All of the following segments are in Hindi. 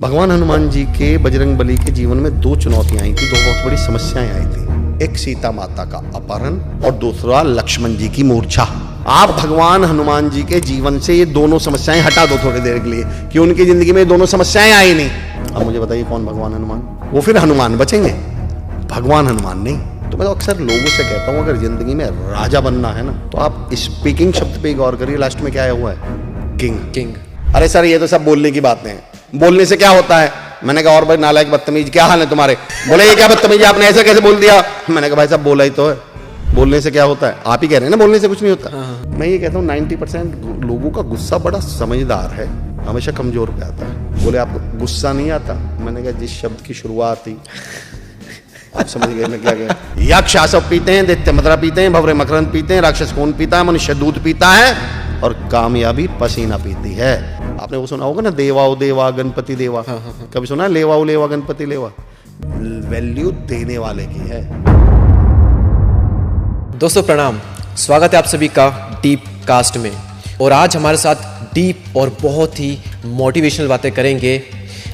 भगवान हनुमान जी के बजरंगबली के जीवन में दो चुनौतियां आई थी, दो बहुत बड़ी समस्याएं आई थी। एक सीता माता का अपहरण और दूसरा लक्ष्मण जी की मूर्छा। आप भगवान हनुमान जी के जीवन से ये दोनों समस्याएं हटा दो थोड़ी देर के लिए कि उनकी जिंदगी में ये दोनों समस्याएं आई नहीं। अब मुझे बताइए कौन भगवान हनुमान? वो फिर हनुमान बचेंगे, भगवान हनुमान नहीं। तो मैं तो अक्सर लोगों से कहता हूँ अगर जिंदगी में राजा बनना है ना तो आप स्पीकिंग शब्द पे गौर करिए। लास्ट में क्या आया हुआ है? किंग। अरे सर ये तो सब बोलने की बातें हैं, बोलने से क्या होता है? मैंने कहा और भाई नालायक बदतमीज क्या हाल है तुम्हारे? बोले ये क्या बदतमीज आपने ऐसा कैसे बोल दिया? मैंने कहा भाई साहब बोला ही तो है, बोलने से क्या होता है? आप ही कह रहे हैं ना बोलने से कुछ नहीं होता। मैं ये कहता हूँ 90% लोगों का गुस्सा बड़ा समझदार है, हमेशा कमजोर पे आता है। बोले आपको गुस्सा नहीं आता? मैंने कहा जिस शब्द की शुरुआत थी आप समझ गए मैं क्या कह। यक्ष आसव पीते हैं, दैत्य मदरा पीते हैं, भवरे मकरंद पीते हैं, राक्षस खून पीता है, मनुष्य दूध पीता है और कामयाबी पसीना पीती है। आपने वो सुना होगा ना, देवाओ देवा गणपति देवा। कभी सुना लेवाओ लेवा गणपति लेवा? वैल्यू देने वाले की है। दोस्तों प्रणाम, स्वागत है आप सभी का डीप कास्ट में। और आज हमारे साथ डीप और बहुत ही मोटिवेशनल बातें करेंगे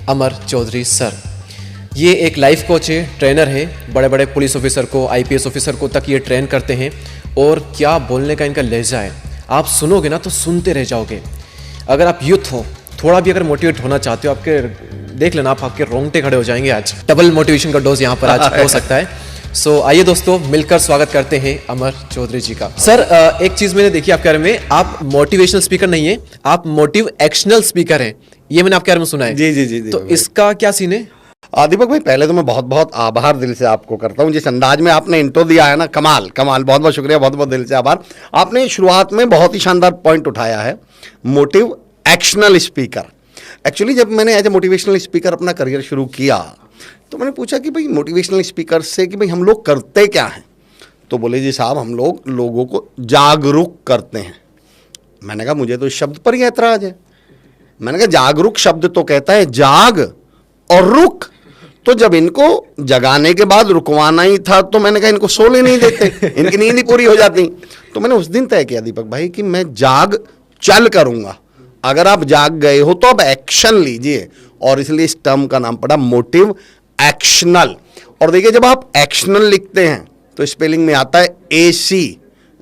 अमर चौधरी सर। ये एक लाइफ कोच है, ट्रेनर है, बड़े बड़े पुलिस ऑफिसर को, आईपीएस ऑफिसर को तक ये ट्रेन करते हैं। और क्या बोलने का इनका लहजा है, आप सुनोगे ना तो सुनते रह जाओगे। अगर आप यूथ हो, थोड़ा भी अगर मोटिवेट होना चाहते हो, आपके देख लेना आप आपके रोंगटे खड़े हो जाएंगे। आज डबल मोटिवेशन का डोज यहाँ पर आज हो सकता है। सो आइए दोस्तों मिलकर स्वागत करते हैं अमर चौधरी जी का। सर एक चीज मैंने देखी आपके बारे में, आप मोटिवेशनल स्पीकर नहीं है, आप मोटिव एक्शनल स्पीकर हैं। ये मैंने आपके बारे में सुना है। जी। तो इसका क्या सीन है? दीपक भाई पहले तो मैं बहुत बहुत आभार दिल से आपको करता हूँ, जिस अंदाज में आपने इंट्रो दिया है ना, कमाल बहुत बहुत शुक्रिया, बहुत बहुत दिल से आभार। आपने शुरुआत में बहुत ही शानदार पॉइंट उठाया है, मोटिव एक्शनल स्पीकर। एक्चुअली जब मैंने एज ए मोटिवेशनल स्पीकर अपना करियर शुरू किया तो मैंने पूछा कि भाई मोटिवेशनल स्पीकर से कि भाई हम लोग करते क्या हैं? तो बोले जी साहब हम लोग लोगों को जागरूक करते हैं। मैंने कहा मुझे तो इस शब्द पर ही ऐतराज है। मैंने कहा जागरूक शब्द तो कहता है जाग और रुक, तो जब इनको जगाने के बाद रुकवाना ही था तो मैंने कहा इनको सोने नहीं देते, इनकी नींद ही पूरी हो जाती। तो मैंने उस दिन तय किया दीपक भाई कि मैं जाग चल करूंगा। अगर आप जाग गए हो तो अब एक्शन लीजिए, और इसलिए इस टर्म का नाम पड़ा मोटिव एक्शनल। और देखिए जब आप एक्शनल लिखते हैं तो स्पेलिंग में आता है AC,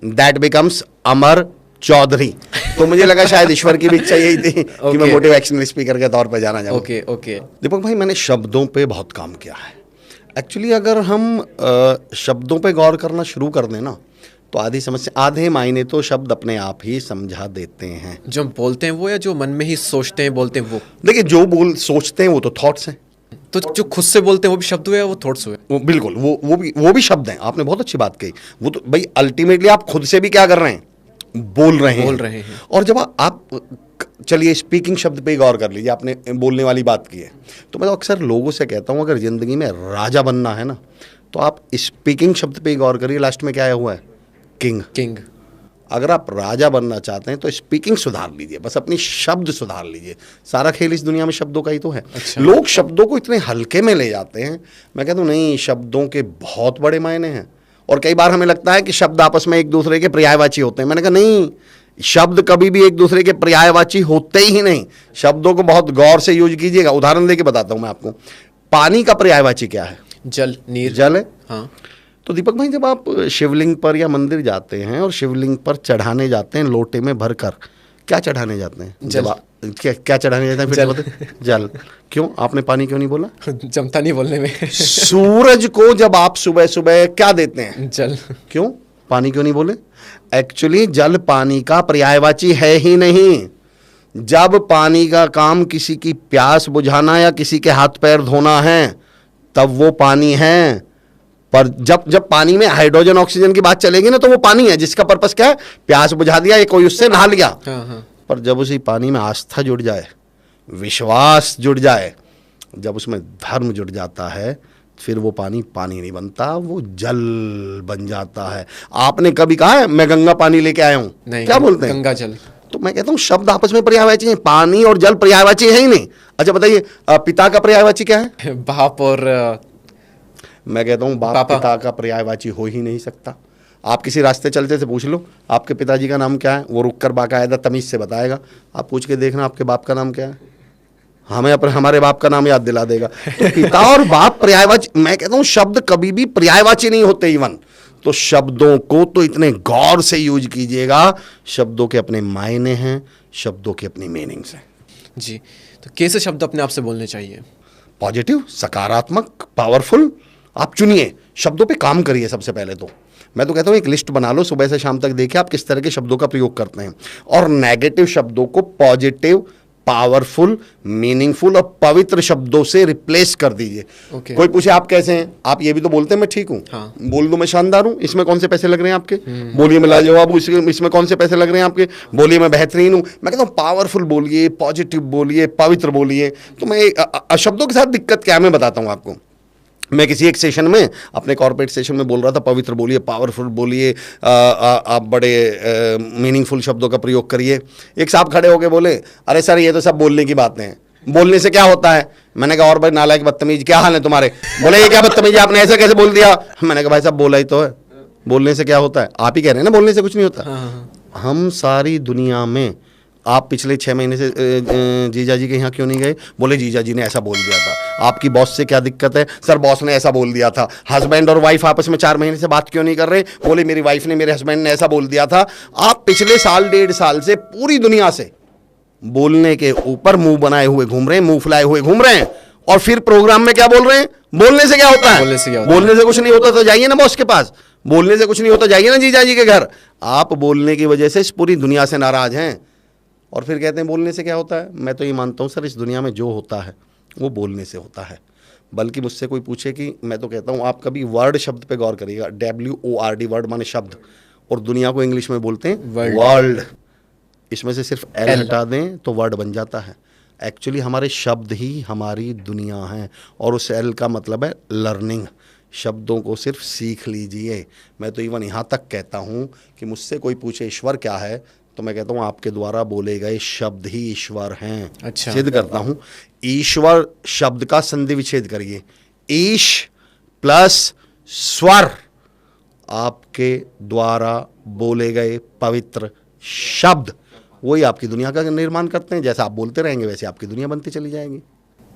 दैट बिकम्स अमर चौधरी। तो मुझे लगा शायद ईश्वर की भी इच्छा यही थी कि मैं मोटिवेशनल स्पीकर के तौर पे जाना चाहूँ। ओके। दीपक भाई मैंने शब्दों पे बहुत काम किया है। एक्चुअली अगर हम शब्दों पे गौर करना शुरू कर दें ना तो आधे मायने तो शब्द अपने आप ही समझा देते हैं। जो हम बोलते हैं वो, या जो मन में ही सोचते हैं बोलते हैं वो? देखिए जो सोचते हैं वो तो थॉट्स हैं, तो जो खुद से बोलते हैं वो भी शब्द हुए या वो थॉट्स हुए? वो बिल्कुल वो भी शब्द हैं। आपने बहुत अच्छी बात कही। वो तो भाई अल्टीमेटली आप खुद से भी क्या कर रहे हैं? बोल रहे हैं। और जब आप चलिए स्पीकिंग शब्द पे गौर कर लीजिए, आपने बोलने वाली बात की है। तो मैं तो अक्सर लोगों से कहता हूँ अगर जिंदगी में राजा बनना है ना तो आप स्पीकिंग शब्द पे गौर करिए। लास्ट में क्या आया हुआ है? किंग। अगर आप राजा बनना चाहते हैं तो स्पीकिंग सुधार लीजिए, बस अपनी शब्द सुधार लीजिए। सारा खेल इस दुनिया में शब्दों का ही तो है। अच्छा। लोग शब्दों को इतने हल्के में ले जाते हैं। मैं कहता हूँ नहीं, शब्दों के बहुत बड़े मायने हैं। और कई बार हमें लगता है कि शब्द आपस में एक दूसरे के पर्यायवाची होते हैं। मैंने कहा नहीं, शब्द कभी भी एक दूसरे के पर्यायवाची होते ही नहीं। शब्दों को बहुत गौर से यूज कीजिएगा। उदाहरण देके बताता हूँ मैं आपको। पानी का पर्यायवाची क्या है? जल, नीर। जल है। हाँ। तो दीपक भाई जब आप शिवलिंग पर या मंदिर जाते हैं और शिवलिंग पर चढ़ाने जाते हैं लोटे में भरकर, क्या चढ़ाने जाते हैं? जल। क्या चढ़ाने जाते हैं? फिर जल। क्यों? आपने पानी क्यों नहीं बोला? जमता नहीं बोलने में। सूरज को जब आप सुबह सुबह क्या देते हैं? जल। क्यों? पानी क्यों नहीं बोले? एक्चुअली जल पानी का पर्यायवाची है ही नहीं। जब पानी का काम किसी की प्यास बुझाना या किसी के हाथ पैर धोना है तब वो पानी है। पर जब पानी में हाइड्रोजन ऑक्सीजन की बात चलेगी ना तो वो पानी है जिसका पर्पस क्या है? प्यास बुझा दिया या कोई उससे नहा लिया। पर जब उसी पानी में आस्था जुड़ जाए, विश्वास जुड़ जाए, जब उसमें धर्म जुड़ जाता है, फिर वो पानी नहीं बनता, वो जल बन जाता है। आपने कभी कहा है मैं गंगा पानी लेके आया हूं? क्या बोलते हैं? गंगा जल। तो मैं कहता हूं शब्द आपस में पर्यायवाची हैं। पानी और जल पर्यायवाची है ही नहीं। अच्छा बताइए पिता का पर्यायवाची क्या है? बाप। और मैं कहता हूँ बाप पिता का पर्यायवाची हो ही नहीं सकता। आप किसी रास्ते चलते से पूछ लो आपके पिताजी का नाम क्या है, वो रुक कर बाकायदा तमीज से बताएगा। आप पूछ के देखना आपके बाप का नाम क्या है। हमें अपने हमारे बाप का नाम याद दिला देगा। तो पिता और बाप पर्यायवाची, मैं कहता हूं शब्द कभी भी पर्यायवाची नहीं होते इवन। तो शब्दों को तो इतने गौर से यूज कीजिएगा, शब्दों के अपने मायने हैं, शब्दों की अपनी मीनिंग्स हैं। जी, तो कैसे शब्द अपने आप से बोलने चाहिए? पॉजिटिव, सकारात्मक, पावरफुल। आप चुनिए, शब्दों पे काम करिए। सबसे पहले तो मैं तो कहता हूं एक लिस्ट बना लो, सुबह से शाम तक देखिए आप किस तरह के शब्दों का प्रयोग करते हैं, और नेगेटिव शब्दों को पॉजिटिव, पावरफुल, मीनिंगफुल और पवित्र शब्दों से रिप्लेस कर दीजिए। Okay. कोई पूछे आप कैसे हैं, आप ये भी तो बोलते हैं मैं ठीक हूं। हाँ। बोल दो मैं शानदार हूं, इसमें कौन से पैसे लग रहे हैं आपके? बोलिए मैं लाजवाब हूं, इसमें कौन से पैसे लग रहे हैं आपके? बोलिए मैं बेहतरीन हूं। मैं कहता हूं पावरफुल बोलिए, पॉजिटिव बोलिए, पवित्र बोलिए। तो मैं शब्दों के साथ दिक्कत क्या है मैं बताता हूं आपको। मैं किसी एक सेशन में, अपने कॉर्पोरेट सेशन में बोल रहा था, पवित्र बोलिए, पावरफुल बोलिए, आप बड़े मीनिंगफुल शब्दों का प्रयोग करिए। एक साहब खड़े होके बोले, अरे सर ये तो सब बोलने की बातें हैं, बोलने से क्या होता है? मैंने कहा और भाई नालायक बदतमीज, क्या हाल है तुम्हारे? बोले ये क्या बदतमीज, आपने ऐसे कैसे बोल दिया? मैंने कहा भाई साहब बोला ही तो है, बोलने से क्या होता है? आप ही कह रहे हैं ना बोलने से कुछ नहीं होता। हम सारी दुनिया में, आप पिछले 6 महीने से जीजा जी के यहाँ क्यों नहीं गए? बोले जीजा जी ने ऐसा बोल दिया था। आपकी बॉस से क्या दिक्कत है? सर बॉस ने ऐसा बोल दिया था। हस्बैंड और वाइफ आपस में 4 महीने से बात क्यों नहीं कर रहे? बोले मेरी वाइफ ने, मेरे हस्बैंड ने ऐसा बोल दिया था। आप पिछले साल 1.5 साल से पूरी दुनिया से बोलने के ऊपर मुंह बनाए हुए घूम रहे हैं, मुंह फुलाए हुए घूम रहे हैं, और फिर प्रोग्राम में क्या बोल रहे हैं? बोलने से क्या होता है? बोलने से कुछ नहीं होता तो जाइए ना बॉस के पास। बोलने से कुछ नहीं होता, जाइए ना जीजा जी के घर। आप बोलने की वजह से इस पूरी दुनिया से नाराज हैं, और फिर कहते हैं बोलने से क्या होता है। मैं तो ये मानता हूँ सर, इस दुनिया में जो होता है वो बोलने से होता है। बल्कि मुझसे कोई पूछे कि, मैं तो कहता हूँ आप कभी वर्ड शब्द पे गौर करिएगा। WORD, वर्ड माने शब्द, और दुनिया को इंग्लिश में बोलते हैं वर्ल्ड। इसमें से सिर्फ एल हटा दें तो वर्ड बन जाता है। एक्चुअली हमारे शब्द ही हमारी दुनिया है, और उस एल का मतलब है लर्निंग। शब्दों को सिर्फ सीख लीजिए। मैं तो इवन यहाँ तक कहता हूँ कि मुझसे कोई पूछे ईश्वर क्या है, तो मैं कहता हूँ आपके द्वारा बोले गए शब्द ही ईश्वर हैं। अच्छा। सिद्ध करता हूँ, ईश्वर शब्द का संधि विच्छेद करिए, ईश प्लस स्वर, आपके द्वारा बोले गए पवित्र शब्द वही आपकी दुनिया का निर्माण करते हैं। जैसा आप बोलते रहेंगे वैसे आपकी दुनिया बनती चली जाएगी।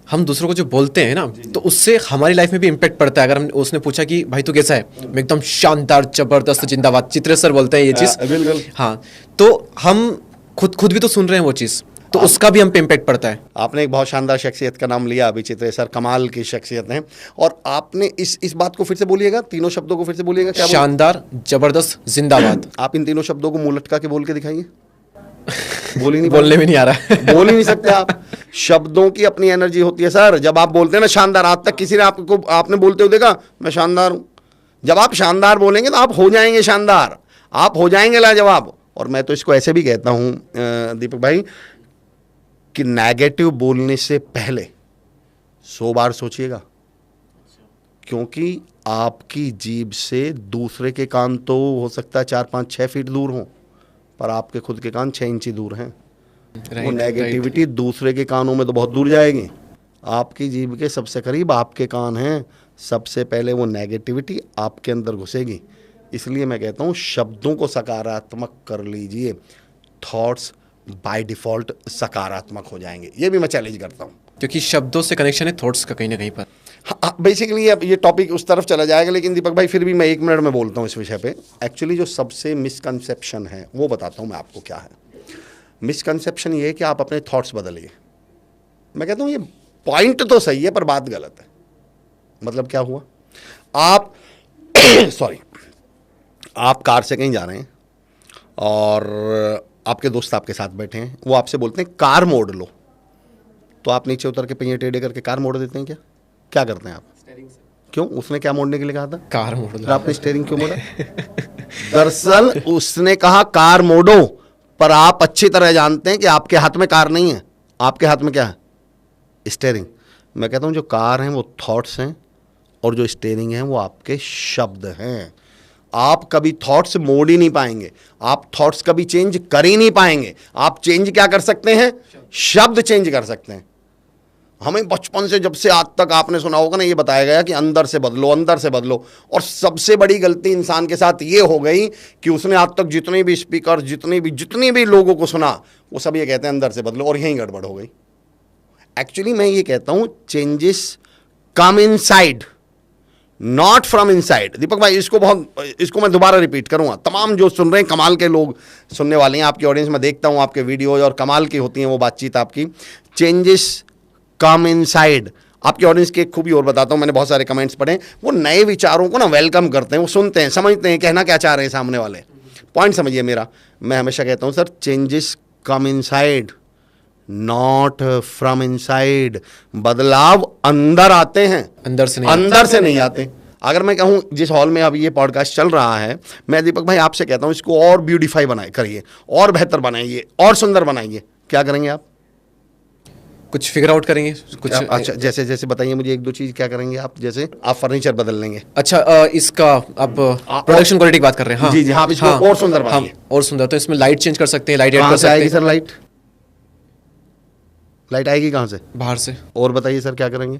हम दूसरों को जो बोलते हैं ना, तो उससे हमारी लाइफ में भी इम्पैक्ट पड़ता है। अगर हम, उसने पूछा कि भाई तू कैसा है, मैं एकदम शानदार, जबरदस्त, जिंदाबाद, चित्रे सर बोलते हैं ये चीज़। बिल्कुल। हाँ, तो हम खुद भी तो सुन रहे हैं वो चीज़, तो उसका भी हम पे इम्पैक्ट पड़ता है। आपने एक बहुत शानदार शख्सियत का नाम लिया अभी, चित्रे सर, कमाल की शख्सियत हैं। और आपने इस बात को फिर से बोलिएगा, तीनों शब्दों को फिर से बोलिएगा। क्या शानदार, जबरदस्त, जिंदाबाद। आप इन तीनों शब्दों को मुंह लटका के बोल के दिखाइए। बोलने में नहीं आ रहा है। बोल ही नहीं सकते आप। शब्दों की अपनी एनर्जी होती है सर। जब आप बोलते हैं ना शानदार, आज तक किसी ने आपने बोलते हुए देखा मैं शानदार हूं? जब आप शानदार बोलेंगे तो आप हो जाएंगे शानदार, आप हो जाएंगे लाजवाब। और मैं तो इसको ऐसे भी कहता हूं दीपक भाई कि नेगेटिव बोलने से पहले 100 बार सोचिएगा, क्योंकि आपकी जीभ से दूसरे के कान तो हो सकता है 4, 5, 6 फीट दूर हों, पर आपके खुद के कान 6 इंची दूर हैं। वो नेगेटिविटी दूसरे के कानों में तो बहुत दूर जाएगी। आपकी जीभ के सबसे करीब आपके कान हैं, सबसे पहले वो नेगेटिविटी आपके अंदर घुसेगी। इसलिए मैं कहता हूँ शब्दों को सकारात्मक कर लीजिए, थॉट्स बाय डिफ़ॉल्ट सकारात्मक हो जाएंगे। ये भी मैं चैलेंज करता हूँ, क्योंकि शब्दों से कनेक्शन है थॉट्स का कहीं ना कहीं पर। हाँ, बेसिकली अब ये टॉपिक उस तरफ चला जाएगा, लेकिन दीपक भाई फिर भी मैं 1 मिनट में बोलता हूँ इस विषय पे। एक्चुअली जो सबसे मिसकंसेप्शन है वो बताता हूँ मैं आपको क्या है। मिसकंसेप्शन ये है कि आप अपने थॉट्स बदलिए। मैं कहता हूँ ये पॉइंट तो सही है पर बात गलत है। मतलब क्या हुआ, आप सॉरी, आप कार से कहीं जा रहे हैं और आपके दोस्त आपके साथ बैठे हैं, वो आपसे बोलते हैं कार मोड़ लो, तो आप नीचे उतर के पहिए टेढ़े करके कार मोड़ देते हैं क्या? क्या करते हैं आप? क्यों? उसने क्या मोड़ने के लिए कहा था? कार मोड़ लो। आपने स्टीयरिंग क्यों मोड़ा? दरअसल उसने कहा कार मोड़ो, पर आप अच्छी तरह जानते हैं कि आपके हाथ में कार नहीं है, आपके हाथ में क्या है? स्टीयरिंग। मैं कहता हूं जो कार हैं वो थॉट्स हैं, और जो स्टीयरिंग है वो आपके शब्द हैं। आप कभी थॉट्स मोड़ ही नहीं पाएंगे, आप थॉट्स कभी चेंज कर ही नहीं पाएंगे। आप चेंज क्या कर सकते हैं? शब्द चेंज कर सकते हैं। हमें बचपन से जब से आज तक आपने सुना होगा ना, ये बताया गया कि अंदर से बदलो, अंदर से बदलो। और सबसे बड़ी गलती इंसान के साथ ये हो गई कि उसने आज तक जितने भी स्पीकर, जितनी भी लोगों को सुना, वो सब ये कहते हैं अंदर से बदलो, और यहीं गड़बड़ हो गई। एक्चुअली मैं ये कहता हूं changes come inside, not from inside. Deepak भाई इसको मैं दोबारा रिपीट करूंगा, तमाम जो सुन रहे हैं कमाल के लोग सुनने वाले हैं, आपकी ऑडियंस में देखता हूं आपके वीडियो और कमाल की होती हैं वो बातचीत आपकी। Changes come inside. आपकी ऑडियंस की एक खूबी और बताता हूं, मैंने बहुत सारे कमेंट्स पढ़े, वो नए विचारों को ना वेलकम करते हैं, वो सुनते हैं, समझते हैं कहना क्या चाह रहे हैं सामने वाले। पॉइंट समझिए मेरा, मैं हमेशा कहता हूं sir changes come inside not from inside. बदलाव अंदर आते हैं, अंदर से नहीं आते। अगर मैं कहूं जिस हॉल में अब ये पॉडकास्ट चल रहा है, मैं दीपक भाई आपसे कहता हूं इसको और ब्यूटीफाई करिए, और बेहतर बनाइए, और सुंदर बनाइए, क्या करेंगे आप? कुछ फिगर आउट करेंगे कुछ। अच्छा, जैसे जैसे बताइए मुझे एक दो चीज, क्या करेंगे आप? जैसे आप फर्नीचर बदल लेंगे। अच्छा, इसका आप प्रोडक्शन क्वालिटी की बात कर रहे हैं? हाँ जी, हाँ, इसको और सुंदर बनाइए। हाँ, और सुंदर। तो इसमें लाइट चेंज कर सकते हैं, लाइट ऐड कर सकते हैं। सर लाइट आएगी कहाँ से? बाहर से। और बताइए सर क्या करेंगे?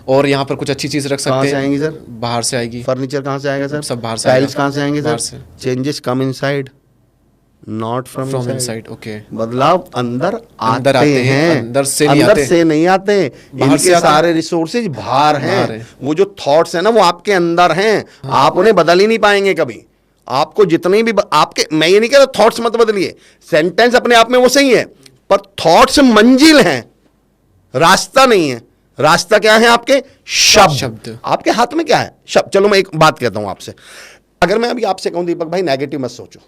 और यहाँ पर कुछ अच्छी चीज रख सकते हैं। कहाँ से आएंगी सर? बाहर से आएगी। फर्नीचर कहाँ से आएगा सर? सब बाहर से। टाइल्स कहाँ से आएंगे बाहर सर? से। Changes come inside not from inside. Okay. बदलाव अंदर आते हैं, अंदर से नहीं आते। बाहर से सारे रिसोर्सेज बाहर हैं। वो जो थॉट्स हैं ना वो आपके अंदर हैं। आप उन्हें बदल ही नहीं पाएंगे कभी। आपको जितने भी आपके, मैं ये नहीं कह रहा थॉट्स मत बदलिए, सेंटेंस अपने आप में वो सही है, पर थॉट्स मंजिल हैं, रास्ता नहीं है। रास्ता क्या है? आपके शब्द। आपके हाथ में क्या है? शब्द। चलो मैं एक बात कहता हूं आपसे, अगर मैं अभी आपसे कहूं दीपक भाई नेगेटिव मत सोचो,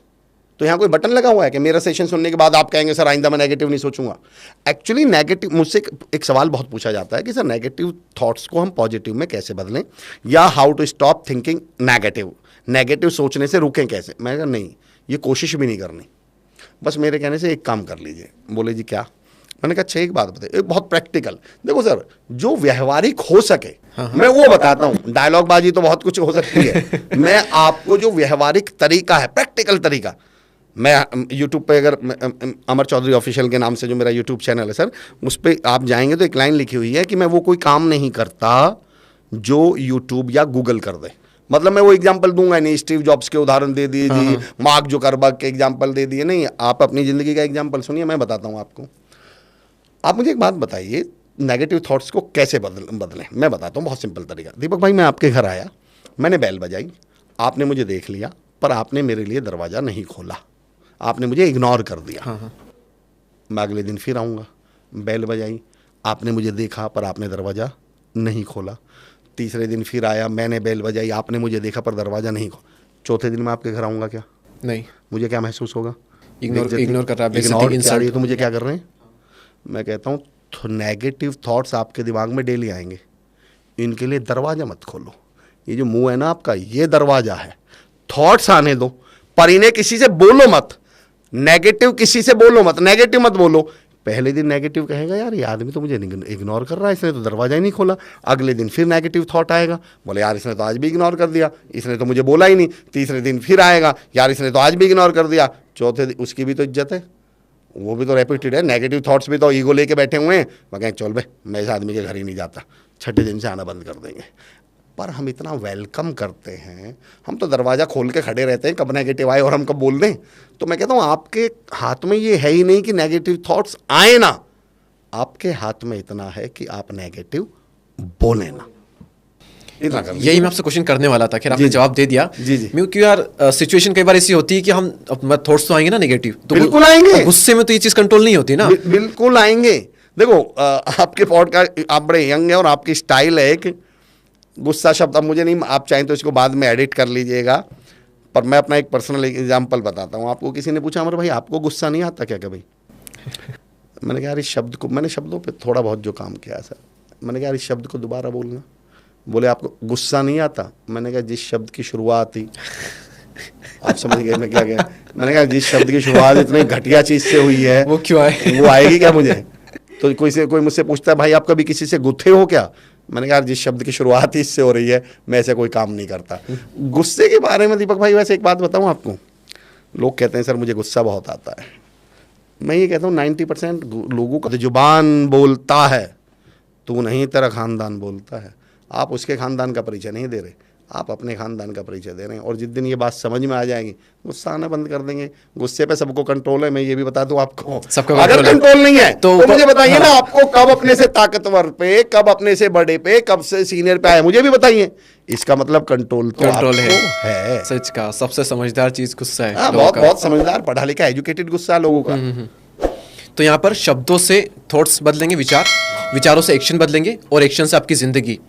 तो यहां कोई बटन लगा हुआ है कि मेरा सेशन सुनने के बाद आप कहेंगे सर आइंदा मैं नेगेटिव नहीं सोचूंगा? एक्चुअली नेगेटिव, मुझसे एक सवाल बहुत पूछा जाता है कि सर नेगेटिव थॉट्स को हम पॉजिटिव में कैसे बदलें, या how to stop thinking negative सोचने से रुकें कैसे? मैं कहा नहीं, ये कोशिश भी नहीं करनी, बस मेरे कहने से एक काम कर लीजिए। बोले जी क्या? मैंने कहा अच्छा एक बात बताइए, एक बहुत प्रैक्टिकल। देखो सर, जो व्यवहारिक हो सके मैं वो बताता हूं, डायलॉग बाजी तो बहुत कुछ हो सकती है। मैं आपको जो व्यवहारिक तरीका है, प्रैक्टिकल तरीका, मैं यूट्यूब पे, अगर अमर चौधरी ऑफिशियल के नाम से जो मेरा यूट्यूब चैनल है सर, उस पर आप जाएंगे तो एक लाइन लिखी हुई है कि मैं वो कोई काम नहीं करता जो यूट्यूब या गूगल कर दे। मतलब मैं वो एग्जाम्पल दूंगा नहीं, स्टीव जॉब्स के उदाहरण दे दिए जी, मार्क जुकरबर्ग के एग्जाम्पल दे दिए, नहीं, आप अपनी जिंदगी का एग्जाम्पल सुनिए, मैं बताता हूँ आपको। आप मुझे एक बात बताइए, नेगेटिव थॉट्स को कैसे बदलें? मैं बताता हूँ बहुत सिंपल तरीका। दीपक भाई मैं आपके घर आया, मैंने बेल बजाई, आपने मुझे देख लिया, पर आपने मेरे लिए दरवाज़ा नहीं खोला, आपने मुझे इग्नोर कर दिया। मैं अगले दिन फिर आऊँगा, बेल बजाई, आपने मुझे देखा पर आपने दरवाज़ा नहीं खोला। तीसरे दिन फिर आया, मैंने बेल बजाई, आपने मुझे देखा पर दरवाज़ा नहीं खोला। चौथे दिन मैं आपके घर आऊँगा क्या? नहीं। मुझे क्या महसूस होगा? इग्नोर कर रहा है, इग्नोर। तो मुझे क्या कर रहे हैं? मैं कहता हूँ तो नेगेटिव थॉट्स आपके दिमाग में डेली आएंगे, इनके लिए दरवाज़ा मत खोलो। ये जो मुंह है ना आपका, ये दरवाज़ा है। थॉट्स आने दो, पर इन्हें किसी से बोलो मत। नेगेटिव किसी से बोलो मत, नेगेटिव मत बोलो। पहले दिन नेगेटिव कहेगा यार ये आदमी तो मुझे इग्नोर कर रहा है, इसने तो दरवाज़ा ही नहीं खोला। अगले दिन फिर नेगेटिव थॉट आएगा, बोले यार इसने तो आज भी इग्नोर कर दिया, इसने तो मुझे बोला ही नहीं। तीसरे दिन फिर आएगा, यार इसने तो आज भी इग्नोर कर दिया। चौथे दिन उसकी भी तो इज्जत है, वो भी तो रेपिटेड है। नेगेटिव थॉट्स भी तो ईगो लेके बैठे हुए हैं, मैं कहें चल भाई मैं इस आदमी के घर ही नहीं जाता, छठे दिन से आना बंद कर देंगे। पर हम इतना वेलकम करते हैं, हम तो दरवाज़ा खोल के खड़े रहते हैं, कब नेगेटिव आए और हम कब बोल दें। तो मैं कहता हूँ आपके हाथ में ये है ही नहीं कि नेगेटिव थॉट्स आए ना, आपके हाथ में इतना है कि आप नेगेटिव बोले ना। यही मैं आपसे क्वेश्चन करने वाला था, खैर आपने जवाब दे दिया। जी। क्योंकि यार सिचुएशन कई बार ऐसी होती है कि हम थॉट्स तो आएंगे ना नेगेटिव, तो बिल्कुल आएंगे। गुस्से में तो ये चीज़ कंट्रोल नहीं होती ना। बिल्कुल आएंगे। देखो आपके पॉडकास्ट, आप बड़े यंग हैं और आपकी स्टाइल है कि गुस्सा शब्द, अब मुझे नहीं, आप चाहें तो इसको बाद में एडिट कर लीजिएगा, पर मैं अपना एक पर्सनल एग्जांपल बताता हूँ आपको। किसी ने पूछा अमर भाई आपको गुस्सा नहीं आता क्या कभी? मैंने कहा यार इस शब्द को, मैंने शब्दों पे थोड़ा बहुत जो काम किया सर, मैंने कहा यार इस शब्द को दोबारा बोलना। बोले आपको गुस्सा नहीं आता? मैंने कहा जिस शब्द की शुरुआत ही आप समझ गए मैं क्या कहा। मैंने कहा जिस शब्द की शुरुआत इतनी घटिया चीज़ से हुई है वो क्यों आए, वो आएगी क्या मुझे? तो कोई मुझसे पूछता है भाई आप कभी किसी से गुस्से हो क्या? मैंने कहा जिस शब्द की शुरुआत ही इससे हो रही है मैं ऐसे कोई काम नहीं करता। गुस्से के बारे में दीपक भाई वैसे एक बात बताऊं आपको, लोग कहते हैं सर मुझे गुस्सा बहुत आता है। मैं ये कहता हूँ 90% लोगों का जुबान बोलता है, तू नहीं तेरा खानदान बोलता है। आप उसके खानदान का परिचय नहीं दे रहे, आप अपने खानदान का परिचय दे रहे हैं। और जिस दिन ये बात समझ में आ जाएगी, गुस्सा आना बंद कर देंगे। गुस्से पे सबको कंट्रोल है, मैं ये भी बता दूं आपको। सबको अगर control है। कंट्रोल नहीं है तो मुझे बताइए ना, हाँ। आपको कब अपने से ताकतवर पे, कब अपने से बड़े पे, कब से सीनियर पे आए, मुझे भी बताइए। इसका मतलब कंट्रोल तो कंट्रोल आपको है। सच का सबसे समझदार चीज गुस्सा है हाँ, लोगों बहुत का। बहुत समझदार, पढ़ा लिखा, एजुकेटेड गुस्सा है लोगों का। तो यहाँ पर शब्दों से थॉट्स बदलेंगे, विचारों से एक्शन बदलेंगे, और एक्शन से आपकी जिंदगी।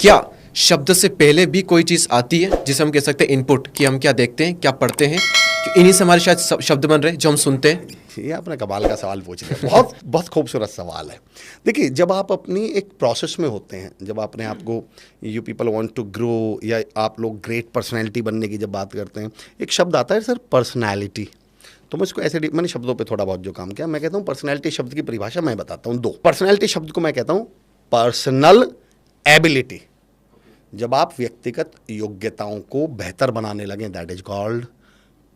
क्या शब्द से पहले भी कोई चीज आती है जिसे हम कह सकते हैं इनपुट, कि हम क्या देखते हैं, क्या पढ़ते हैं, कि इन्हीं से हमारे शायद शब्द बन रहे हैं जो हम सुनते हैं? ये आपने कमाल का सवाल पूछ लिया, बहुत बहुत खूबसूरत सवाल है। देखिए, जब आप अपनी एक प्रोसेस में होते हैं, जब अपने आप को, you people want to grow, या आप लोग ग्रेट पर्सनैलिटी बनने की जब बात करते हैं, एक शब्द आता है सर, पर्सनैलिटी। तो मैं इसको ऐसे, मैंने शब्दों पे थोड़ा बहुत जो काम किया, मैं कहता हूँ पर्सनैलिटी शब्द की परिभाषा मैं बताता हूँ। 2 पर्सनैलिटी शब्द को मैं कहता हूँ पर्सनल एबिलिटी। जब आप व्यक्तिगत योग्यताओं को बेहतर बनाने लगे, that is called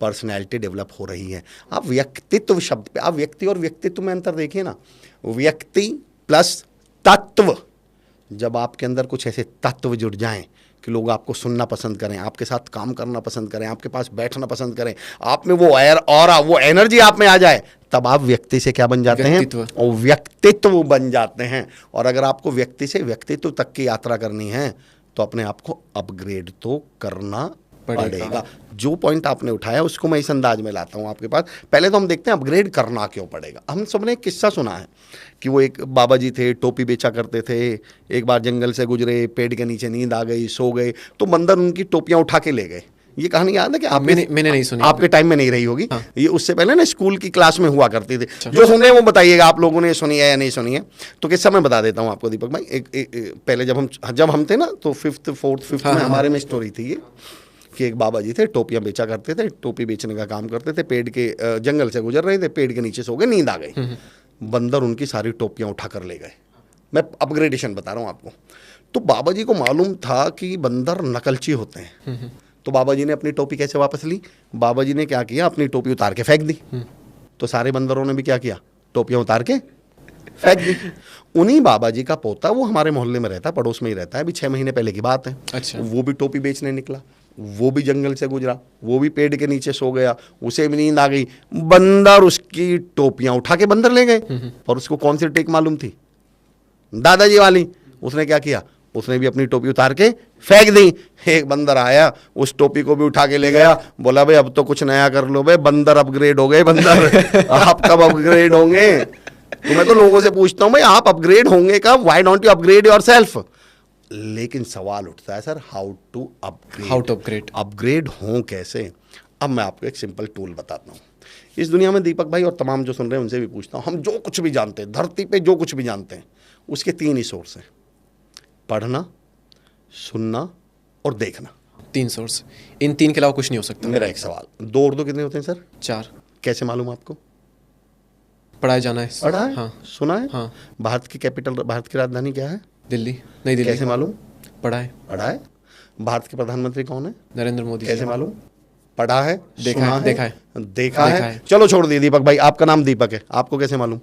personality develop हो रही है। आप व्यक्तित्व शब्द पे, आप व्यक्ति और व्यक्तित्व में अंतर देखिए ना। व्यक्ति प्लस तत्व, जब आपके अंदर कुछ ऐसे तत्व जुड़ जाएं कि लोग आपको सुनना पसंद करें, आपके साथ काम करना पसंद करें, आपके पास बैठना पसंद करें, आप में वो एयर और वो एनर्जी आप में आ जाए, तब आप व्यक्ति से क्या बन जाते हैं? और व्यक्तित्व बन जाते हैं। और अगर आपको व्यक्ति से व्यक्तित्व तक की यात्रा करनी है तो अपने आप को अपग्रेड तो करना पड़ेगा। जो पॉइंट आपने उठाया उसको मैं इस अंदाज में लाता हूँ आपके पास। पहले तो हम देखते हैं अपग्रेड करना क्यों पड़ेगा। हम सबने एक किस्सा सुना है कि वो एक बाबा जी थे, टोपी बेचा करते थे। एक बार जंगल से गुजरे, पेड़ के नीचे नींद आ गई, सो गए, तो बंदर उनकी टोपियां उठा के ले गए। ये कहानी याद है कि आप मैंने नहीं सुनी, आपके टाइम में नहीं रही होगी। हाँ। ये उससे पहले ना स्कूल की क्लास में हुआ करती थी। जो सुन रहे हैं वो बताइएगा, आप लोगों ने सुनी है या नहीं सुनी है। तो किस्सा मैं बता देता हूँ आपको दीपक भाई। पहले जब हम थे ना, तो 5th 4th 5th में हमारे में स्टोरी थी ये, कि एक बाबा जी थे, टोपियां बेचा करते थे, टोपी बेचने का काम करते थे। पेड़ के जंगल से गुजर रहे थे, पेड़ के नीचे सो गए, नींद आ गई, बंदर उनकी सारी टोपियां उठा कर ले गए। मैं अपग्रेडेशन बता रहा हूँ आपको। तो बाबा जी को मालूम था कि बंदर नकलची होते हैं। तो बाबा जी ने अपनी टोपी कैसे वापस ली? बाबा जी ने क्या किया, अपनी टोपी उतार के फेंक दी। तो सारे बंदरों ने भी क्या किया, टोपियां उतार के फेंक दी। उन्हीं बाबा जी का पोता, वो हमारे मोहल्ले में रहता है, पड़ोस में ही रहता है, अभी 6 महीने पहले की बात है। अच्छा। वो भी टोपी बेचने निकला, वो भी जंगल से गुजरा, वो भी पेड़ के नीचे सो गया, उसे भी नींद आ गई, बंदर उसकी टोपियां उठा के बंदर ले गए। और उसको कौन सी ट्रिक मालूम थी? दादाजी वाली। उसने क्या किया, उसने भी अपनी टोपी उतार के फेंक दी। एक बंदर आया, उस टोपी को भी उठा के ले गया, बोला भाई अब तो कुछ नया कर लो भाई, बंदर अपग्रेड हो गए। बंदर आप कब अपग्रेड होंगे? तो मैं तो लोगों से पूछता हूं भाई, आप अपग्रेड होंगे कब? Why don't you upgrade yourself? लेकिन सवाल उठता है sir, how to upgrade, upgrade हों कैसे? अब मैं आपको एक सिंपल टूल बताता हूँ। इस दुनिया में दीपक भाई और तमाम जो सुन रहे हैं उनसे भी पूछता हूँ, हम जो कुछ भी जानते हैं, धरती पे जो कुछ भी जानते हैं, उसके 3 ही सोर्स हैं: पढ़ना, सुनना और देखना। 3 सोर्स, इन 3 के अलावा कुछ नहीं हो सकता। मेरा एक सवाल, 2 और 2 कितने होते हैं सर? 4। कैसे मालूम आपको? पढ़ाया जाना है। पढ़ा है? हाँ। सुना है? हाँ। भारत की कैपिटल, भारत की राजधानी क्या है? दिल्ली, नई दिल्ली। कैसे मालूम? पढ़ा है। पढ़ा है। भारत के प्रधानमंत्री कौन है? नरेंद्र मोदी। कैसे मालूम? पढ़ा है, देखा सुना है, देखा है। देखा है। चलो छोड़ दिए दीपक भाई, आपका नाम दीपक है, आपको कैसे मालूम?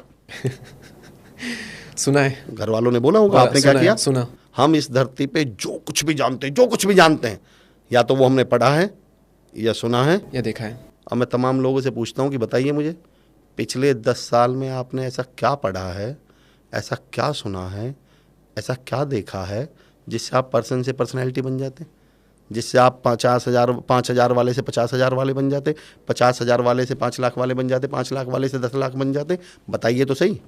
सुना है, घर वालों ने बोला होगा। आपने क्या किया? सुना। हम इस धरती पे जो कुछ भी जानते हैं, जो कुछ भी जानते हैं, या तो वो हमने पढ़ा है, या सुना है, या देखा है। अब मैं तमाम लोगों से पूछता हूँ कि बताइए मुझे, पिछले 10 साल में आपने ऐसा क्या पढ़ा है, ऐसा क्या सुना है, ऐसा क्या देखा है जिससे आप पर्सन से पर्सनैलिटी बन जाते, जिससे आप 5,000 वाले से 50,000 वाले बन जाते, 50,000 वाले से 5 लाख वाले बन जाते, 5 लाख वाले से 10 लाख बन जाते? बताइए तो सही।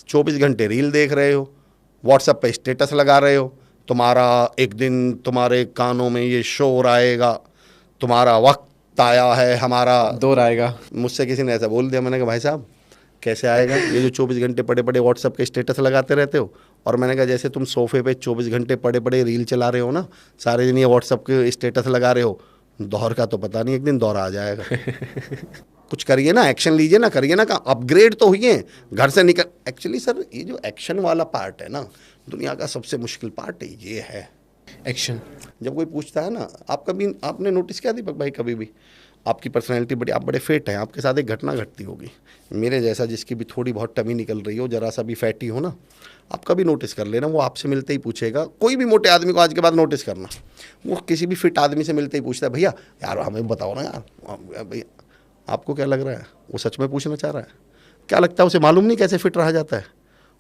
24 घंटे रील देख रहे हो, व्हाट्सएप पे स्टेटस लगा रहे हो, तुम्हारा एक दिन तुम्हारे कानों में ये शोर आएगा, तुम्हारा वक्त आया है, हमारा दौर आएगा। मुझसे किसी ने ऐसा बोल दिया, मैंने कहा भाई साहब कैसे आएगा? ये जो 24 घंटे पड़े पड़े व्हाट्सएप के स्टेटस लगाते रहते हो, और मैंने कहा जैसे तुम सोफे पे 24 घंटे पड़े पड़े रील चला रहे हो ना, सारे दिन ये व्हाट्सएप के स्टेटस लगा रहे हो, दौर का तो पता नहीं, एक दिन दौर आ जाएगा। कुछ करिए ना, एक्शन लीजिए ना, करिए ना, का अपग्रेड तो हुई है, घर से निकल। एक्चुअली सर ये जो एक्शन वाला पार्ट है ना, दुनिया का सबसे मुश्किल पार्ट है, ये है एक्शन। जब कोई पूछता है ना, आपने नोटिस किया दीपक भाई, कभी भी आपकी पर्सनैलिटी बड़ी, आप बड़े फिट हैं, आपके साथ एक घटना घटती होगी, मेरे जैसा जिसकी भी थोड़ी बहुत टमी निकल रही हो, जरा सा भी फैटी हो ना, आप कभी नोटिस कर लेना, वो आपसे मिलते ही पूछेगा, कोई भी मोटे आदमी को आज के बाद नोटिस करना, वो किसी भी फिट आदमी से मिलते ही पूछता है, भैया यार हमें बताओ ना यार, भैया आपको क्या लग रहा है, वो सच में पूछना चाह रहा है, क्या लगता है उसे मालूम नहीं कैसे फिट रहा जाता है,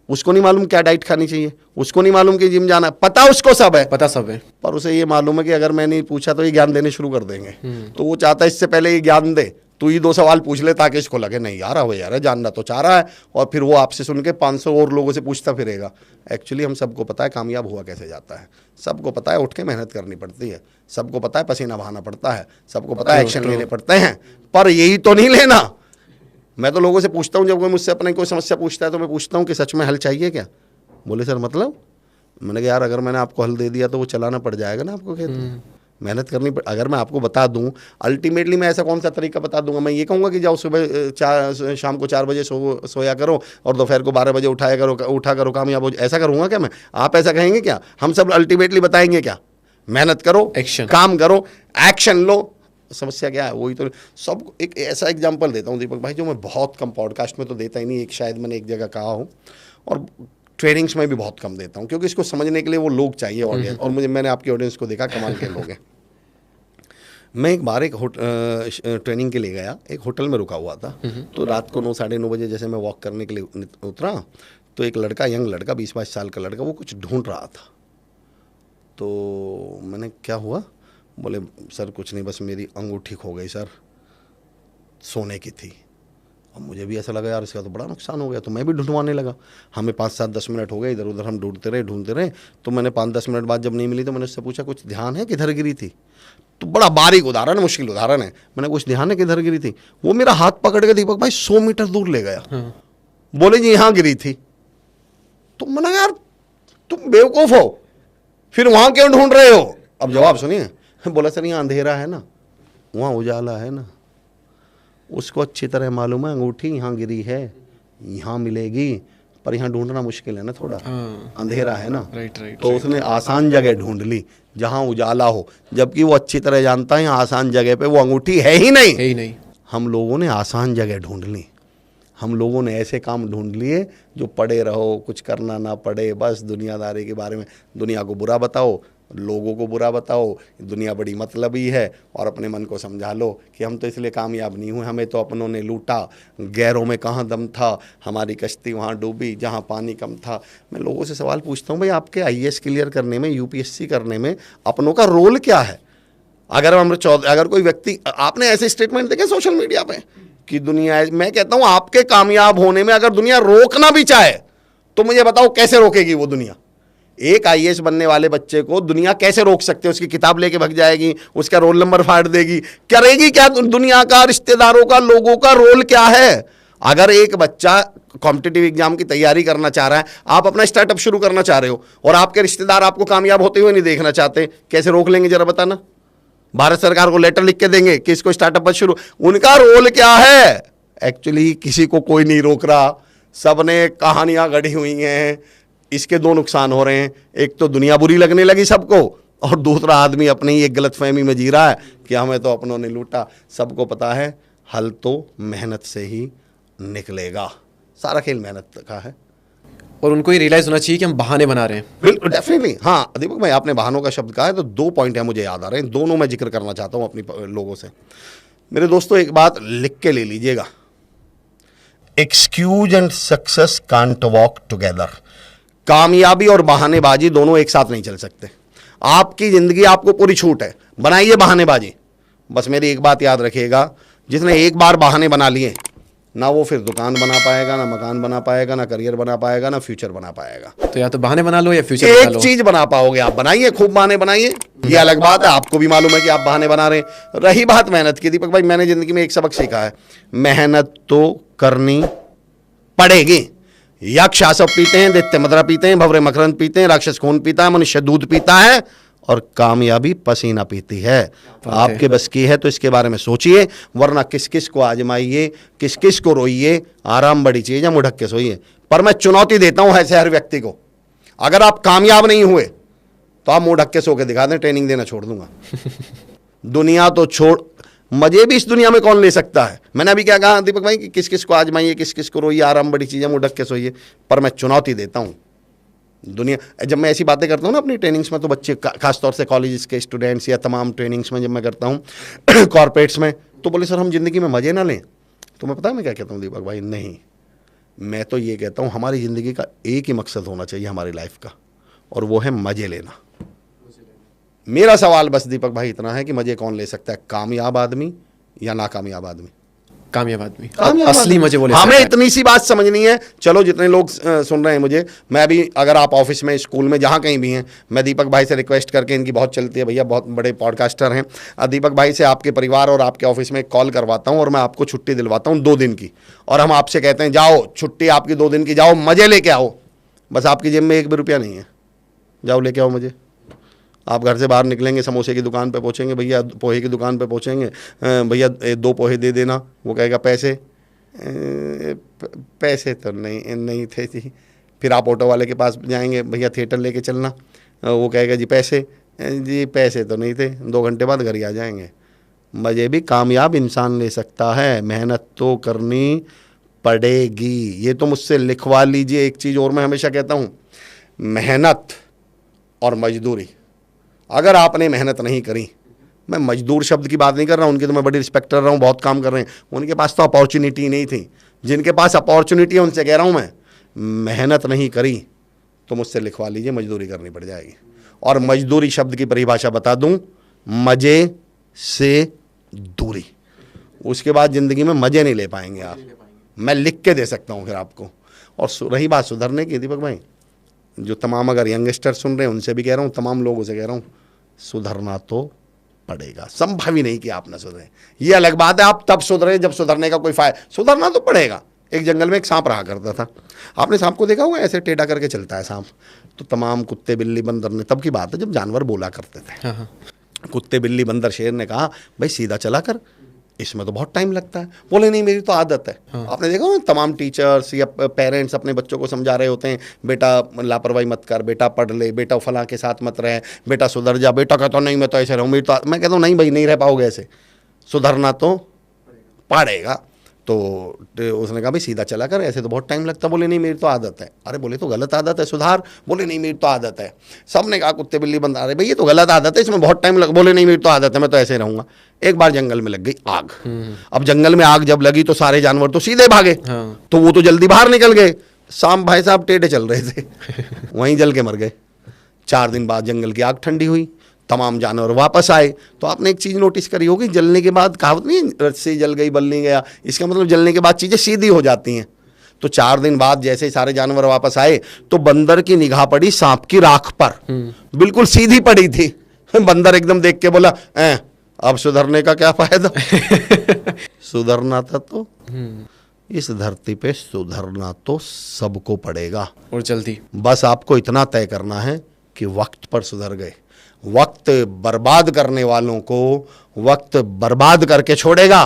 उसको नहीं मालूम क्या डाइट खानी चाहिए, उसको नहीं मालूम कि जिम जाना है, पता उसको सब है, पता सब है, पर उसे ये मालूम है कि अगर मैं नहीं पूछा तो ये ज्ञान देने शुरू कर देंगे, तो वो चाहता है इससे पहले ये ज्ञान दे, तू ही 2 सवाल पूछ ले ताकि इसको लगे नहीं यार वो यार जानना तो चाह रहा है, और फिर वो आपसे सुन के 500 और लोगों से पूछता फिरेगा। एक्चुअली हम सबको पता है कामयाब हुआ कैसे जाता है, सबको पता है उठ के मेहनत करनी पड़ती है, सबको पता है पसीना बहाना पड़ता है, सबको पता है एक्शन लेने पड़ते हैं, पर यही तो नहीं लेना। मैं तो लोगों से पूछता हूँ, जब कोई मुझसे अपनी कोई समस्या पूछता है तो मैं पूछता हूँ कि सच में हल चाहिए क्या, बोले सर मतलब, मैंने कहा यार अगर मैंने आपको हल दे दिया तो वो चलाना पड़ जाएगा ना आपको, खेत मेहनत करनी पड़, अगर मैं आपको बता दूं अल्टीमेटली मैं ऐसा कौन सा तरीका बता दूंगा, मैं ये कहूँगा कि जाओ सुबह शाम को 4 बजे सोया करो और दोपहर को 12 बजे उठा करो कामयाब हो, ऐसा करूँगा क्या मैं, आप ऐसा कहेंगे क्या, हम सब अल्टीमेटली बताएंगे क्या, मेहनत करो, एक्शन, काम करो, एक्शन लो। समस्या क्या है, वही तो सब। एक ऐसा एग्जाम्पल देता हूँ दीपक भाई, जो मैं बहुत कम पॉडकास्ट में तो देता ही नहीं, एक शायद मैंने एक जगह कहा हो, और ट्रेनिंग्स में भी बहुत कम देता हूँ, क्योंकि इसको समझने के लिए वो लोग चाहिए ऑडियंस, और मैंने आपकी ऑडियंस को देखा कमाल के लोग हैं। मैं एक बार एक ट्रेनिंग के लिए गया, एक होटल में रुका हुआ था, तो रात को 9 साढ़े 9 बजे जैसे मैं वॉक करने के लिए उतरा, तो एक लड़का, यंग लड़का, 20-22 साल का लड़का, वो कुछ ढूंढ रहा था। तो मैंने क्या हुआ, बोले सर कुछ नहीं, बस मेरी अंगूठी खो गई सर, सोने की थी। अब मुझे भी ऐसा लगा यार इसका तो बड़ा नुकसान हो गया, तो मैं भी ढूंढवाने लगा। हमें 5-7-10 मिनट हो गए इधर उधर, हम ढूंढते रहे, तो मैंने 5-10 मिनट बाद जब नहीं मिली तो मैंने उससे पूछा कुछ ध्यान है किधर गिरी थी, तो बड़ा बारीक उदाहरण, मुश्किल उदाहरण है, मैंने कुछ ध्यान है किधर गिरी थी, वो मेरा हाथ पकड़ के दीपक भाई 100 मीटर दूर ले गया, बोले जी यहाँ गिरी थी। तो मैंने यार तुम बेवकूफ हो, फिर वहां क्यों ढूंढ रहे हो। अब जवाब सुनिए, बोला सर यहाँ अंधेरा है ना, वहाँ उजाला है ना, उसको अच्छी तरह मालूम है अंगूठी यहाँ गिरी है, यहाँ मिलेगी, पर यहाँ ढूंढना मुश्किल है ना थोड़ा, अंधेरा है ना, तो उसने आसान जगह ढूंढ ली जहाँ उजाला हो, जबकि वो अच्छी तरह जानता है यहाँ आसान जगह पे वो अंगूठी है ही नहीं। हम लोगों ने आसान जगह ढूंढ ली, हम लोगों ने ऐसे काम ढूंढ लिए जो पड़े रहो, कुछ करना ना पड़े, बस दुनियादारी के बारे में, दुनिया को बुरा बताओ, लोगों को बुरा बताओ, दुनिया बड़ी मतलबी है, और अपने मन को समझा लो कि हम तो इसलिए कामयाब नहीं हुए, हमें तो अपनों ने लूटा, गैरों में कहाँ दम था, हमारी कश्ती वहाँ डूबी जहाँ पानी कम था। मैं लोगों से सवाल पूछता हूँ, भाई आपके IAS क्लियर करने में, UPSC करने में अपनों का रोल क्या है। अगर कोई व्यक्ति, आपने ऐसे स्टेटमेंट देखे सोशल मीडिया पे कि दुनिया, मैं कहता हूँ आपके कामयाब होने में अगर दुनिया रोकना भी चाहे तो मुझे बताओ कैसे रोकेगी वो दुनिया। एक IAS बनने वाले बच्चे को दुनिया कैसे रोक सकते है, उसकी किताब लेके भाग जाएगी, उसका रोल नंबर फाड़ देगी, करेगी क्या दुनिया का, रिश्तेदारों का, लोगों का रोल क्या है। अगर एक बच्चा कॉम्पिटिटिव एग्जाम की तैयारी करना चाह रहा है, आप अपना स्टार्टअप शुरू करना चाह रहे हो और आपके रिश्तेदार आपको कामयाब होते हुए नहीं देखना चाहते, कैसे रोक लेंगे जरा बताना। भारत सरकार को लेटर लिख के देंगे कि इसको स्टार्टअप शुरू, उनका रोल क्या है। एक्चुअली किसी को कोई नहीं रोक रहा, सबने कहानियां गढ़ी हुई हैं। इसके 2 नुकसान हो रहे हैं, एक तो दुनिया बुरी लगने लगी सबको, और दूसरा आदमी अपनी एक गलतफहमी में जी रहा है कि हमें तो अपनों ने लूटा। सबको पता है हल तो मेहनत से ही निकलेगा, सारा खेल मेहनत का है, और उनको ये रियलाइज होना चाहिए कि हम बहाने बना रहे हैं। बिल्कुल डेफिनेटली। हाँ दीपक भाई, आपने बहानों का शब्द कहा है तो 2 पॉइंट है मुझे याद आ रहे हैं, दोनों मैं जिक्र करना चाहता हूं अपनी लोगों से। मेरे दोस्तों एक बात लिख के ले लीजिएगा, excuse and success can't walk together. कामयाबी और बहानेबाजी दोनों एक साथ नहीं चल सकते। आपकी जिंदगी, आपको पूरी छूट है, बनाइए बहानेबाजी। बस मेरी एक बात याद रखिएगा, जिसने एक बार बहाने बना लिए ना वो फिर दुकान बना पाएगा, ना मकान बना पाएगा, ना करियर बना पाएगा, ना फ्यूचर बना पाएगा। तो या तो बहाने बना लो या फ्यूचर बना लो। एक चीज बना पाओगे आप, बनाइए, खूब बहाने बनाइए, ये अलग बात है, आपको भी मालूम है कि आप बहाने बना रहे हैं। रही बात मेहनत की, दीपक भाई मैंने जिंदगी में एक सबक सीखा है, मेहनत तो करनी पड़ेगी। यक्ष आसव पीते हैं, दैत्य मदरा पीते हैं, भंवरे मकरंद पीते हैं, राक्षस खून पीता है, मनुष्य दूध पीता है, और कामयाबी पसीना पीती है। आपके बस की है तो इसके बारे में सोचिए, वरना किस किस को आजमाइए, किस किस को रोइए। आराम बड़ी चीज है, मुंह ढक के सोइए। पर मैं चुनौती देता हूं ऐसे हर व्यक्ति को, अगर आप कामयाब नहीं हुए तो आप मुंह ढक के सो के दिखा दें, ट्रेनिंग देना छोड़ दूंगा। दुनिया तो छोड़, मजे भी इस दुनिया में कौन ले सकता है। मैंने अभी क्या कहा दीपक भाई कि किस किस को आजमाइए, किस किस को रोइए, आराम बड़ी चीज़ें, मुँह ढक के सोइए, पर मैं चुनौती देता हूँ दुनिया। जब मैं ऐसी बातें करता हूँ ना अपनी ट्रेनिंग्स में, तो बच्चे खासतौर से कॉलेज के स्टूडेंट्स या तमाम ट्रेनिंग्स में जब मैं करता हूँ कॉर्पोरेट्स में, तो बोले सर हम ज़िंदगी में मज़े ना लें। तो मैं पता है मैं क्या कहता हूँ दीपक भाई, नहीं, मैं तो ये कहता हूँ हमारी ज़िंदगी का एक ही मकसद होना चाहिए हमारी लाइफ का, और वो है मज़े लेना। मेरा सवाल बस दीपक भाई इतना है कि मज़े कौन ले सकता है, कामयाब आदमी या नाकामयाब आदमी? कामयाब आदमी, कामयाब असली आदमी। मजे बोले हमें इतनी सी बात समझनी है। चलो जितने लोग सुन रहे हैं मुझे, मैं भी अगर आप ऑफिस में, स्कूल में, जहाँ कहीं भी हैं, मैं दीपक भाई से रिक्वेस्ट करके, इनकी बहुत चलती है भैया, बहुत बड़े पॉडकास्टर हैं, दीपक भाई से आपके परिवार और आपके ऑफिस में कॉल करवाता हूँ और मैं आपको छुट्टी दिलवाता हूँ 2 दिन की, और हम आपसे कहते हैं जाओ छुट्टी आपकी 2 दिन की, जाओ मज़े लेके आओ। बस आपकी जेब में 1 भी रुपया नहीं है, जाओ लेके आओ मज़े। आप घर से बाहर निकलेंगे, समोसे की दुकान पे पहुँचेंगे, भैया पोहे की दुकान पे पहुँचेंगे, भैया 2 पोहे दे देना, वो कहेगा पैसे, पैसे तो नहीं थे जी। फिर आप ऑटो वाले के पास जाएंगे, भैया थिएटर लेके चलना, वो कहेगा जी पैसे, जी पैसे तो नहीं थे, 2 घंटे बाद घर ही आ जाएंगे। मज़े भी कामयाब इंसान ले सकता है, मेहनत तो करनी पड़ेगी। ये तो मुझसे लिखवा लीजिए। एक चीज़ और मैं हमेशा कहता हूँ, मेहनत और मजदूरी। अगर आपने मेहनत नहीं करी, मैं मजदूर शब्द की बात नहीं कर रहा हूँ, उनकी तो मैं बड़ी रिस्पेक्ट कर रहा हूँ, बहुत काम कर रहे हैं, उनके पास तो अपॉर्चुनिटी नहीं थी। जिनके पास अपॉर्चुनिटी है उनसे कह रहा हूँ मैं, मेहनत नहीं करी तो मुझसे लिखवा लीजिए, मजदूरी करनी पड़ जाएगी। और मजदूरी शब्द की परिभाषा बता दूँ, मज़े से दूरी। उसके बाद ज़िंदगी में मज़े नहीं ले पाएंगे आप, मैं लिख के दे सकता हूँ फिर आपको। और रही बात सुधरने की दीपक भाई, जो तमाम अगर यंगस्टर सुन रहे हैं उनसे भी कह रहा हूँ, तमाम लोगों से कह रहा हूँ, सुधरना तो पड़ेगा। संभव ही नहीं कि आप ना सुधरें। ये अलग बात है आप तब सुधरे जब सुधरने का कोई फायदा, सुधरना तो पड़ेगा। एक जंगल में एक सांप रहा करता था, आपने सांप को देखा होगा, ऐसे टेढ़ा करके चलता है सांप। तो तमाम कुत्ते बिल्ली बंदर ने, तब की बात है जब जानवर बोला करते थे, कुत्ते बिल्ली बंदर शेर ने कहा भाई सीधा चला कर, इसमें तो बहुत टाइम लगता है। बोले नहीं मेरी तो आदत है। आपने देखा ना तमाम टीचर्स या पेरेंट्स अपने बच्चों को समझा रहे होते हैं, बेटा लापरवाही मत कर, बेटा पढ़ ले, बेटा फलां के साथ मत रहे, बेटा सुधर जा। बेटा कहता नहीं मैं तो ऐसे रहूँ, मैं कहता हूँ नहीं भाई नहीं रह पाओगे ऐसे, सुधरना तो पड़ेगा। तो उसने कहा भाई सीधा चला कर, ऐसे तो बहुत टाइम लगता। बोले नहीं मेरी तो आदत है। अरे बोले तो गलत आदत है, सुधार। बोले नहीं मेरी तो आदत है। सबने कहा कुत्ते बिल्ली बंद, अरे भाई ये तो गलत आदत है, इसमें बहुत टाइम लग। बोले नहीं मेरी तो आदत है, मैं तो ऐसे रहूंगा। एक बार जंगल में लग गई आग। अब जंगल में आग जब लगी तो सारे जानवर तो सीधे भागे, तो वो तो जल्दी बाहर निकल गए। शाम भाई साहब टेढ़े चल रहे थे वहीं जल के मर गए। 4 दिन बाद जंगल की आग ठंडी हुई, तमाम जानवर वापस आए। तो आपने एक चीज़ नोटिस करी होगी, जलने के बाद कहावत नहीं, रस्सी जल गई बल नहीं गया, इसका मतलब जलने के बाद चीज़ें सीधी हो जाती हैं। तो 4 दिन बाद जैसे ही सारे जानवर वापस आए तो बंदर की निगाह पड़ी सांप की राख पर, बिल्कुल सीधी पड़ी थी। बंदर एकदम देख के बोला अब सुधरने का क्या फायदा सुधरना था तो इस धरती पे सुधरना तो सबको पड़ेगा, और जल्दी। बस आपको इतना तय करना है कि वक्त पर सुधर गए। वक्त बर्बाद करने वालों को वक्त बर्बाद करके छोड़ेगा,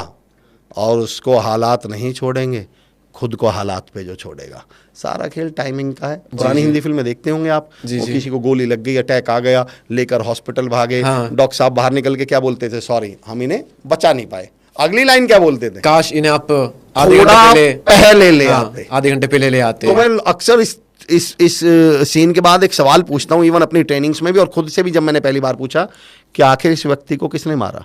और उसको हालात नहीं छोड़ेंगे, खुद को हालात पे जो छोड़ेगा। सारा खेल टाइमिंग का है। पुरानी हिंदी फिल्में देखते होंगे आप, वो किसी को गोली लग गई, अटैक आ गया, लेकर हॉस्पिटल भागे, डॉक्टर साहब बाहर निकल के क्या बोलते थे, सॉरी हम इन्हें बचा नहीं पाए। अगली लाइन क्या बोलते थे, काश इन्हें आप आधे पहले ले आते, आधे घंटे पहले ले आते। तो मैं अक्सर इस सीन के बाद एक सवाल पूछता हूँ, इवन अपनी ट्रेनिंग्स में भी और खुद से भी, जब मैंने पहली बार पूछा कि आखिर इस व्यक्ति को किसने मारा।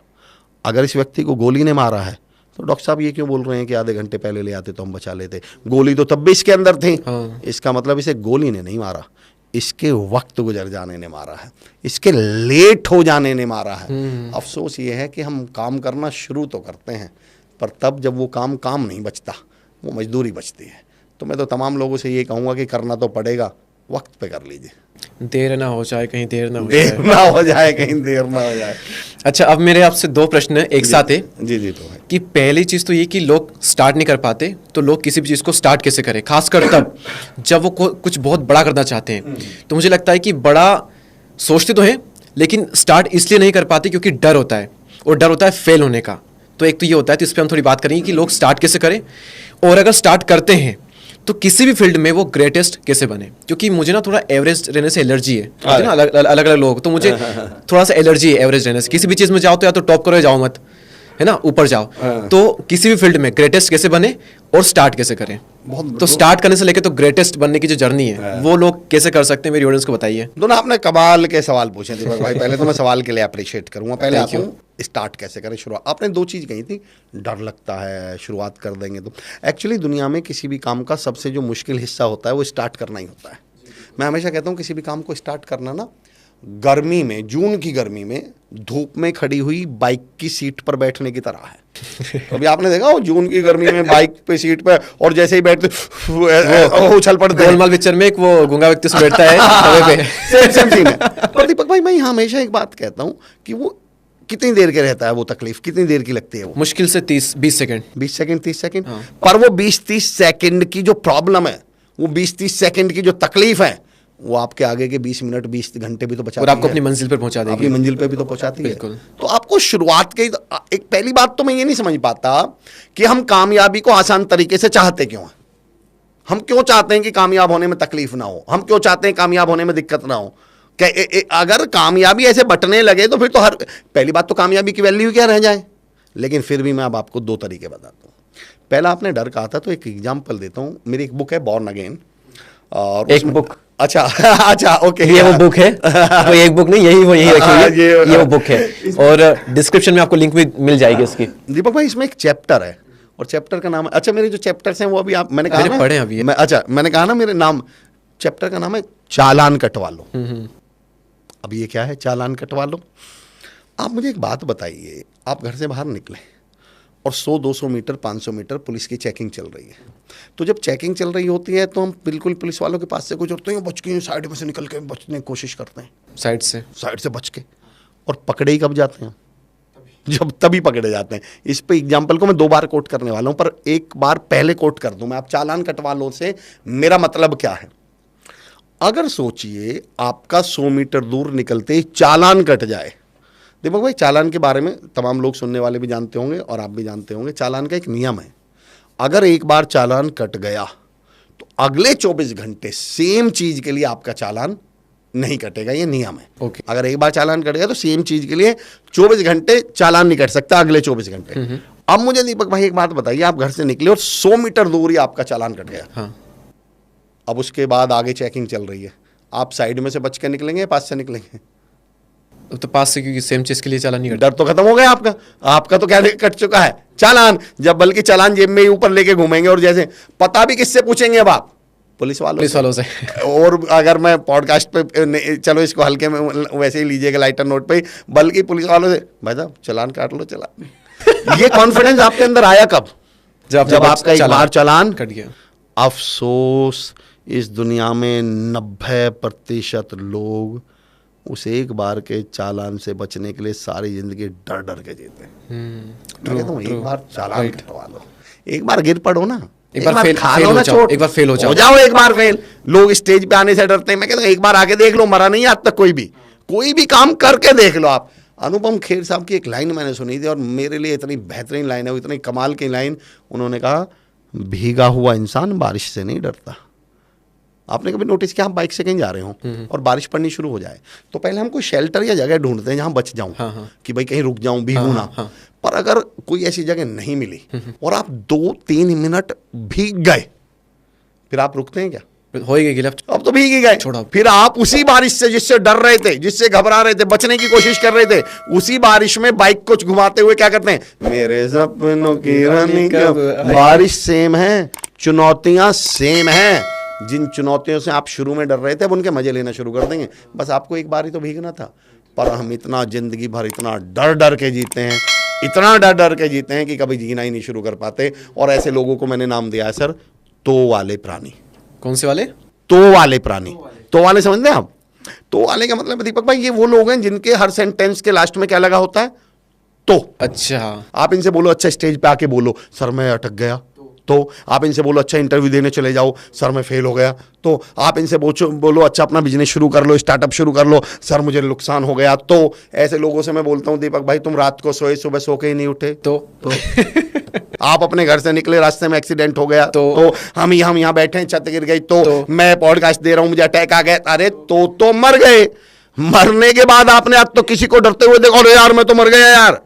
अगर इस व्यक्ति को गोली ने मारा है तो डॉक्टर साहब ये क्यों बोल रहे हैं कि आधे घंटे पहले ले आते तो हम बचा लेते, गोली तो तब भी इसके अंदर थी। इसका मतलब इसे गोली ने नहीं मारा, इसके वक्त गुजर जाने ने मारा है, इसके लेट हो जाने ने मारा है। अफसोस ये है कि हम काम करना शुरू तो करते हैं, पर तब जब वो काम नहीं बचता, वो मजदूरी बचती है। तो मैं तो तमाम लोगों से ये कहूँगा कि करना तो पड़ेगा, वक्त पे कर लीजिए, देर ना हो जाए कहीं, देर ना हो जाए कहीं, देर ना हो जाए। अच्छा, अब मेरे आपसे 2 प्रश्न है एक साथ है। जी तो है कि पहली चीज़ तो ये कि लोग स्टार्ट नहीं कर पाते, तो लोग किसी भी चीज़ को स्टार्ट कैसे करें, खासकर तब जब वो कुछ बहुत बड़ा करना चाहते हैं। तो मुझे लगता है कि बड़ा सोचते तो हैं, लेकिन स्टार्ट इसलिए नहीं कर पाते क्योंकि डर होता है, और डर होता है फेल होने का। तो एक तो ये होता है, तो इस पर हम थोड़ी बात करेंगे कि लोग स्टार्ट कैसे करें, और अगर स्टार्ट करते हैं तो किसी भी फील्ड में वो ग्रेटेस्ट कैसे बने। क्योंकि मुझे ना थोड़ा एवरेज रहने से एलर्जी है, ना अलग अलग लोग, तो मुझे थोड़ा सा एलर्जी है एवरेज रहने से। किसी भी चीज़ में जाओ तो या तो टॉप करो या जाओ मत। है ना, ऊपर जाओ। तो किसी भी फील्ड में ग्रेटेस्ट कैसे बने और स्टार्ट कैसे करें, तो स्टार्ट करने से लेके तो ग्रेटेस्ट बनने की जो जर्नी है वो लोग कैसे कर सकते हैं, मेरी ऑडियंस को बताइए। दोनों आपने कमाल के सवाल पूछे दीपक भाई। पहले तो मैं सवाल के लिए अप्रिशिएट करूंगा। पहले आता हूं स्टार्ट कैसे करें, शुरुआत। आपने दो चीज़ कही थी, डर लगता है शुरुआत कर देंगे तो। एक्चुअली दुनिया में किसी भी काम का सबसे जो मुश्किल हिस्सा होता है वो स्टार्ट करना ही होता है। मैं हमेशा कहता हूँ किसी भी काम को स्टार्ट करना ना, गर्मी में, जून की गर्मी में धूप में खड़ी हुई बाइक की सीट पर बैठने की तरह है। अभी आपने देखा हो जून की गर्मी में बाइक पे सीट पे, और जैसे ही बैठते उछल पड़ते हैं। गोलमाल पिक्चर में एक वो गूंगा व्यक्ति से बैठता है तवे पे। सेम सीन है। पर दीपक भाई मैं हमेशा एक बात कहता हूँ कि वो कितनी देर के रहता है, वो तकलीफ कितनी देर की लगती है? वो मुश्किल से 20 सेकंड, 20 सेकंड 30 सेकंड। पर वो 20-30 सेकंड की जो प्रॉब्लम है, वो 20-30 सेकंड की जो तकलीफ है, वो आपके आगे के 20 मिनट 20 घंटे भी तो बचाती है, और आपको अपनी मंजिल पर पहुंचा देगी। अपनी मंजिल पे भी तो पहुंचाती है। बिल्कुल। तो आपको शुरुआत के एक पहली बात तो मैं ये नहीं समझ पाता कि हम कामयाबी को आसान तरीके से चाहते क्यों हैं। हम क्यों चाहते हैं कि कामयाब होने में तकलीफ ना हो? हम क्यों चाहते हैं कामयाब होने में दिक्कत ना हो? अगर कामयाबी ऐसे बटने लगे तो फिर तो पहली बात तो कामयाबी की वैल्यू क्या रह जाए। लेकिन फिर भी मैं अब आपको दो तरीके बताता हूँ। पहला, आपने डर कहा था तो एक एग्जाम्पल देता हूँ। मेरी एक बुक है बॉर्न अगेन, और एक बुक, अच्छा अच्छा ओके, ये वो बुक है, वो एक बुक नहीं, यही रखी हुई है, ये वो बुक है, और डिस्क्रिप्शन में आपको लिंक भी मिल जाएगी इसकी। दीपक भाई इसमें एक चैप्टर है, और चैप्टर का नाम है, अच्छा मेरे जो चैप्टर्स हैं वो अभी आप मैंने कहा ना पढ़े अभी, अच्छा मैंने कहा ना मेरे नाम, चैप्टर का नाम है चालान कटवा लो। अब ये क्या है चालान कटवा लो? आप मुझे एक बात बताइए, आप घर से बाहर निकले और 100-200 मीटर 500 मीटर पुलिस की चेकिंग चल रही है। तो जब चेकिंग चल रही होती है तो हम बिल्कुल पुलिस वालों के पास से कुछ होते हैं बच के साइड में से निकल के बचने की कोशिश करते हैं, साइड से बच के, और पकड़े ही कब जाते हैं? जब तभी पकड़े जाते हैं। इस पे एग्जाम्पल को मैं 2 बार कोट करने वाला हूं, पर एक बार पहले कोट कर दूं मैं। आप चालान कटवा लो से मेरा मतलब क्या है? अगर सोचिए आपका 100 मीटर दूर निकलते ही चालान कट जाए। दीपक भाई चालान के बारे में तमाम लोग सुनने वाले भी जानते होंगे और आप भी जानते होंगे, चालान का एक नियम है। अगर एक बार चालान कट गया तो अगले 24 घंटे सेम चीज के लिए आपका चालान नहीं कटेगा, ये नियम है। ओके। अगर एक बार चालान कट गया तो सेम चीज के लिए 24 घंटे चालान नहीं कट सकता, अगले 24 घंटे। अब मुझे दीपक भाई एक बात बताइए, आप घर से निकले और 100 मीटर दूर ही आपका चालान कट गया। हाँ। अब उसके बाद आगे चेकिंग चल रही है, आप साइड में से बच के निकलेंगे या पास से निकलेंगे? तो पास से, क्योंकि सेम चीज के लिए चालान नहीं कटा। डर तो खत्म हो गया आपका तो क्या कट चुका है? चालान। जब बल्कि चालान जेब में ही ऊपर लेके घूमेंगे, और जैसे पता भी किससे पूछेंगे अब आप? पुलिस वालों से। और अगर मैं पॉडकास्ट पे, चलो इसको हल्के में वैसे ही लीजिएगा लाइटर नोट पे, बल्कि पुलिस वालों से, भाई साहब चालान काट लो चालान। ये कॉन्फिडेंस आपके अंदर आया कब? जब आपका एक बार चालान कट गया। अफसोस, इस दुनिया में 90% लोग उस एक बार के चालान से बचने के लिए सारी जिंदगी डर डर के जीते हैं। मैं कहता हूँ एक बार चालान कटवा लो, एक बार गिर पड़ो ना, एक बार फेल हो जाओ, एक बार फेल हो जाओ, एक बार फेल। लोग स्टेज पे आने से डरते हैं, मैं कहता हूँ एक बार आके देख लो, मरा नहीं आज तक कोई भी काम करके देख लो आप। अनुपम खेर साहब की एक लाइन मैंने सुनी थी और मेरे लिए इतनी बेहतरीन लाइन है, वो इतनी कमाल की लाइन। उन्होंने कहा, भीगा हुआ इंसान बारिश से नहीं डरता। आपने कभी नोटिस किया, आप बाइक से कहीं जा रहे हो और बारिश पड़नी शुरू हो जाए तो पहले हम कोई शेल्टर या जगह ढूंढते हैं जहां बच जाऊं, कि भाई कहीं रुक जाऊं, भीगू ना। पर अगर कोई ऐसी जगह नहीं मिली और आप 2-3 मिनट भीग गए, फिर आप रुकते हैं क्या? हो ही गई, अब तो भीग ही गए। फिर आप उसी बारिश से जिससे डर रहे थे, जिससे घबरा रहे थे, बचने की कोशिश कर रहे थे, उसी बारिश में बाइक को घुमाते हुए क्या करते हैं? मेरे सपनों की रानी कब। बारिश सेम है, चुनौतियां सेम है। जिन चुनौतियों से आप शुरू में डर रहे थे अब उनके मजे लेना शुरू कर देंगे। बस आपको एक बार ही तो भीगना था। पर हम इतना जिंदगी भर इतना डर डर के जीते हैं, इतना डर डर के जीते हैं कि कभी जीना ही नहीं शुरू कर पाते। और ऐसे लोगों को मैंने नाम दिया है सर, तो वाले प्राणी। कौन से वाले? तो वाले प्राणी। तो वाले समझते हैं आप? तो वाले का मतलब दीपक भाई ये वो लोग हैं जिनके हर सेंटेंस के लास्ट में क्या लगा होता है? तो। अच्छा, आप इनसे बोलो अच्छा स्टेज पे आके बोलो, सर मैं अटक गया। तो आप इनसे बोलो अच्छा इंटरव्यू देने चले जाओ, सर मैं फेल हो गया। तो आप इनसे बोलो अच्छा अपना बिजनेस शुरू कर लो, स्टार्टअप शुरू कर लो, सर मुझे नुकसान हो गया। तो ऐसे लोगों से मैं बोलता हूँ, दीपक भाई तुम रात को सोए, सुबह सो के ही नहीं उठे। तो आप अपने घर से निकले, रास्ते में एक्सीडेंट हो गया। तो हम यहाँ बैठे हैं, छत गिर गई। तो मैं पॉडकास्ट दे रहा हूँ, मुझे अटैक आ गया। अरे तो मर गए। मरने के बाद आपने आज तो किसी को डरते हुए देखो, अरे यार मैं तो मर गया यार।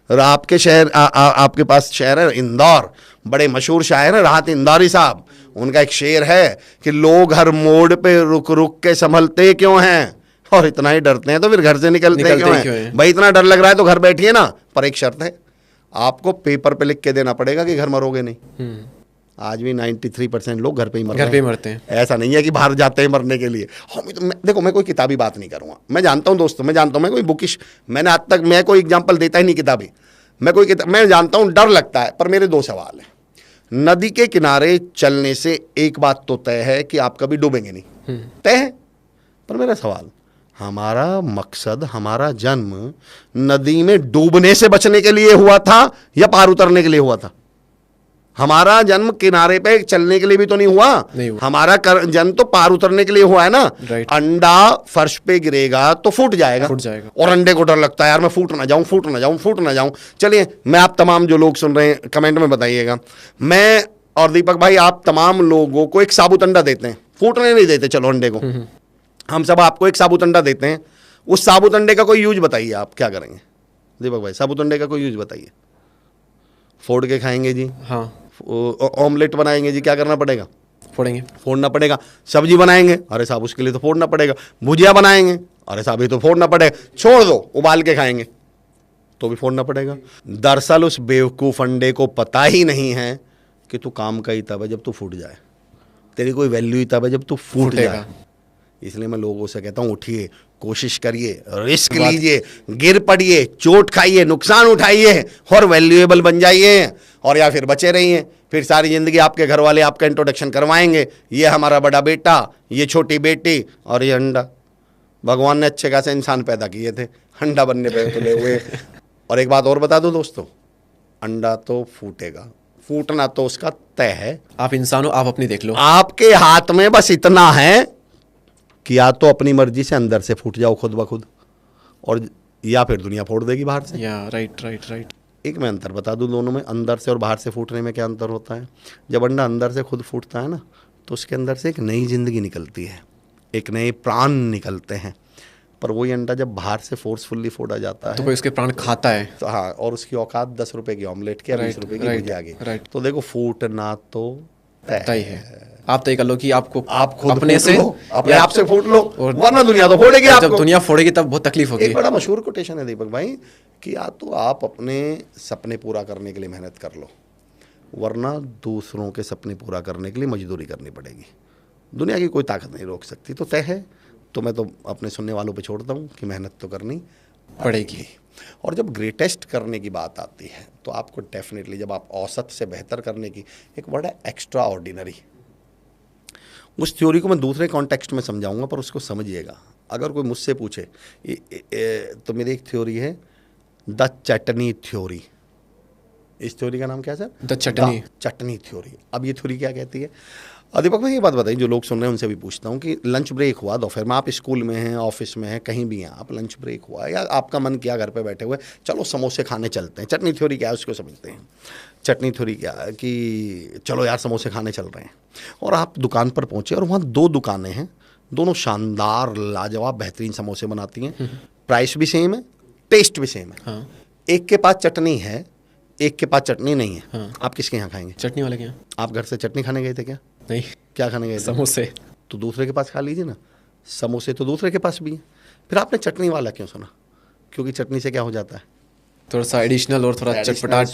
आपके शहर आपके पास शहर है इंदौर, बड़े मशहूर शायर है राहत इंदौरी साहब, उनका एक शेर है कि लोग हर मोड़ पे रुक रुक के संभलते क्यों हैं, और इतना ही डरते हैं तो फिर घर से निकलते क्यों हैं? भाई इतना डर लग रहा है तो घर बैठिए ना, पर एक शर्त है, आपको पेपर पे लिख के देना पड़ेगा कि घर मरोगे नहीं। आज भी 93% लोग घर पे ही मरते हैं। ऐसा नहीं है कि बाहर जाते हैं मरने के लिए। देखो मैं कोई किताबी बात नहीं करूँगा, मैं जानता हूँ दोस्तों, मैं जानता हूँ मैं कोई बुकिश, मैंने आज तक मैं कोई एग्जाम्पल देता ही नहीं किताबी, मैं जानता हूँ डर लगता है। पर मेरे दो सवाल हैं। नदी के किनारे चलने से एक बात तो तय है कि आप कभी डूबेंगे नहीं, तय है। पर मेरा सवाल, हमारा मकसद, हमारा जन्म नदी में डूबने से बचने के लिए हुआ था या पार उतरने के लिए हुआ था? हमारा जन्म किनारे पे चलने के लिए भी तो नहीं हुआ, हमारा जन्म तो पार उतरने के लिए हुआ है ना। अंडा फर्श पे गिरेगा तो फूट जाएगा, और अंडे को डर लगता है यार मैं फूट ना जाऊं। चलिए मैं आप तमाम जो लोग सुन रहे हैं कमेंट में बताइएगा, मैं और दीपक भाई आप तमाम लोगों को एक साबुत अंडा देते हैं, फूटने नहीं देते, चलो अंडे को हम सब आपको एक साबुत अंडा देते हैं, उस साबुत अंडे का कोई यूज बताइए, आप क्या करेंगे दीपक भाई? साबुत अंडे का कोई यूज बताइए। फोड़ के खाएंगे जी, हाँ। ऑमलेट बनाएंगे जी, क्या करना पड़ेगा? फोड़ना पड़ेगा। सब्जी बनाएंगे, अरे साहब उसके लिए तो फोड़ना पड़ेगा। भुजिया बनाएंगे, अरे साहब ये तो फोड़ना पड़ेगा। छोड़ दो, उबाल के खाएंगे तो भी फोड़ना पड़ेगा। दरअसल उस बेवकूफ अंडे को पता ही नहीं है कि तू काम का ही तब है जब तू फूट जाए, तेरी कोई वैल्यू ही तब है जब तू फूट जाए। इसलिए मैं लोगों से कहता हूँ उठिए, कोशिश करिए, रिस्क लीजिए, गिर पड़िए, चोट खाइए, नुकसान उठाइए और वैल्यूएबल बन जाइए, और या फिर बचे रहिए। फिर सारी जिंदगी आपके घर वाले आपका इंट्रोडक्शन करवाएंगे, ये हमारा बड़ा बेटा, ये छोटी बेटी और ये अंडा। भगवान ने अच्छे खासे इंसान पैदा किए थे, अंडा बनने पे तुले हुए। और एक बात और बता दो दोस्तों, अंडा तो फूटेगा, फूटना तो उसका तय है। आप इंसान हो, आप अपनी देख लो, आपके हाथ में बस इतना है कि या तो अपनी मर्जी से अंदर से फूट जाओ खुद ब खुद, और या फिर दुनिया फोड़ देगी बाहर से। राइट। एक मैं अंतर बता दूं दोनों में, अंदर से और बाहर से फूटने में क्या अंतर होता है? जब अंडा अंदर से खुद फूटता है ना, तो उसके अंदर से एक नई जिंदगी निकलती है, एक नए प्राण निकलते हैं। पर वही अंडा जब बाहर से फोर्सफुल्ली फोड़ा जाता है तो कोई उसके प्राण खाता है तो हाँ, और उसकी औकात 10 रुपए की ऑमलेट की, 20 रुपए की भुजिया की, तो देखो फूटना तो तय है। आप तय कर लो कि आप खुद अपने से अपने आप से फूट लो, वरना दुनिया तो फोड़ेगी आपको। जब दुनिया फोड़ेगी तब बहुत तकलीफ होगी। एक बड़ा मशहूर कोटेशन है दीपक भाई कि या तो आप अपने सपने पूरा करने के लिए मेहनत कर लो, वरना दूसरों के सपने पूरा करने के लिए मजदूरी करनी पड़ेगी। दुनिया की कोई ताकत नहीं रोक सकती, तो तय है। तो मैं तो अपने सुनने वालों पे छोड़ता हूँ कि मेहनत तो करनी पड़ेगी। और जब ग्रेटेस्ट करने की बात आती है तो आपको डेफिनेटली, जब आप औसत से बेहतर करने की, एक वर्ड है एक्स्ट्रा ऑर्डिनरी। उस थ्योरी को मैं दूसरे कॉन्टेक्स्ट में समझाऊंगा, पर उसको समझिएगा। अगर कोई मुझसे पूछे तो मेरी एक थ्योरी है द चटनी थ्योरी। इस थ्योरी का नाम क्या है सर? The chutney theory. अब ये थ्योरी क्या कहती है? दीपक भाई ये बात बताइए, जो लोग सुन रहे हैं उनसे भी पूछता हूँ कि लंच ब्रेक हुआ दोपहर में, आप स्कूल में हैं, ऑफिस में हैं, कहीं भी हैं, आप लंच ब्रेक हुआ या आपका मन किया घर पे बैठे हुए चलो समोसे खाने चलते हैं। चटनी थ्योरी क्या है उसको समझते हैं। चटनी थ्योरी क्या है कि चलो यार समोसे खाने चल रहे हैं, और आप दुकान पर पहुँचे और वहाँ 2 दुकानें हैं, दोनों शानदार लाजवाब बेहतरीन समोसे बनाती हैं, प्राइस भी सेम है, टेस्ट भी सेम है। हाँ। एक के पास चटनी है, एक के पास चटनी नहीं है। हाँ। आप किसके यहाँ खाएंगे? चटनी वाले के यहाँ। आप घर से चटनी खाने गए थे क्या? नहीं। क्या खाने गए थे? समोसे। तो दूसरे के पास खा लीजिए ना, समोसे तो दूसरे के पास भी है। फिर आपने चटनी वाला क्यों सुना? क्योंकि चटनी से क्या हो जाता है, थोड़ा सा एडिशनल और थोड़ा चटपटाट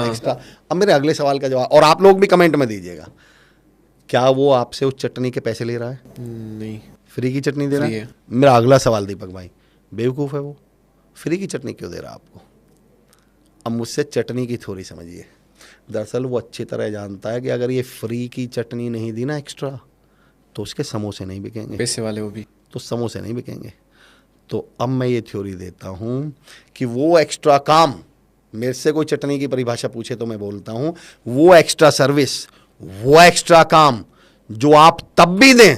एक्स्ट्रा। अब मेरे अगले सवाल का जवाब, और आप लोग भी कमेंट में दीजिएगा, क्या वो आपसे उस चटनी के पैसे ले रहा है? नहीं। फ्री की चटनी दे रहा है? मेरा अगला सवाल दीपक भाई, बेवकूफ़ है वो, फ्री की चटनी क्यों दे रहा है आपको? अब मुझसे चटनी की थ्योरी समझिए। दरअसल वो अच्छी तरह जानता है कि अगर ये फ्री की चटनी नहीं दी ना एक्स्ट्रा, तो उसके समोसे नहीं बिकेंगे, पैसे वाले वो भी, तो समोसे नहीं बिकेंगे। तो अब मैं ये थ्योरी देता हूँ कि वो एक्स्ट्रा काम, मेरे से कोई चटनी की परिभाषा पूछे तो मैं बोलता हूँ वो एक्स्ट्रा सर्विस, वो एक्स्ट्रा काम जो आप तब भी दें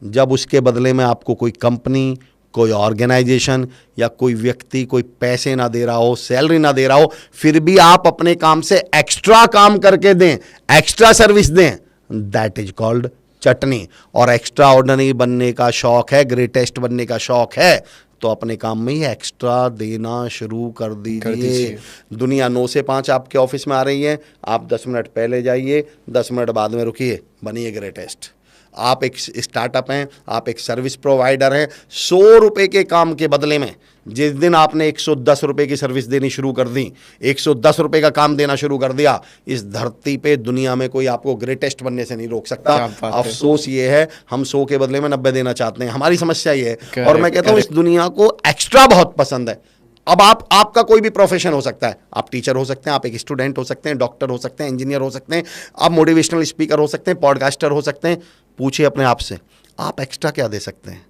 जब उसके बदले में आपको कोई कंपनी, कोई ऑर्गेनाइजेशन या कोई व्यक्ति कोई पैसे ना दे रहा हो, सैलरी ना दे रहा हो, फिर भी आप अपने काम से एक्स्ट्रा काम करके दें, एक्स्ट्रा सर्विस दें, दैट इज कॉल्ड चटनी। और एक्स्ट्रा ऑर्डिनरी बनने का शौक है, ग्रेटेस्ट बनने का शौक है, तो अपने काम में ही एक्स्ट्रा देना शुरू कर दीजिए। दीजिए। दुनिया 9 से 5 आपके ऑफिस में आ रही है, आप 10 मिनट पहले जाइए, 10 मिनट बाद में रुकिए, बनिए ग्रेटेस्ट। आप एक स्टार्टअप हैं, आप एक सर्विस प्रोवाइडर हैं। 100 रुपए के काम के बदले में जिस दिन आपने 110 रुपए की सर्विस देनी शुरू कर दी, 110 रुपए का काम देना शुरू कर दिया, इस धरती पे दुनिया में कोई आपको ग्रेटेस्ट बनने से नहीं रोक सकता। अफसोस ये है हम 100 के बदले में 90 देना चाहते हैं, हमारी समस्या ये है। और मैं कहता हूं इस दुनिया को एक्स्ट्रा बहुत पसंद है। अब आपका कोई भी प्रोफेशन हो सकता है, आप टीचर हो सकते हैं, आप एक स्टूडेंट हो सकते हैं, डॉक्टर हो सकते हैं, इंजीनियर हो सकते हैं, आप मोटिवेशनल स्पीकर हो सकते हैं, पॉडकास्टर हो सकते हैं। पूछिए अपने आप से, आप एक्स्ट्रा क्या दे सकते हैं?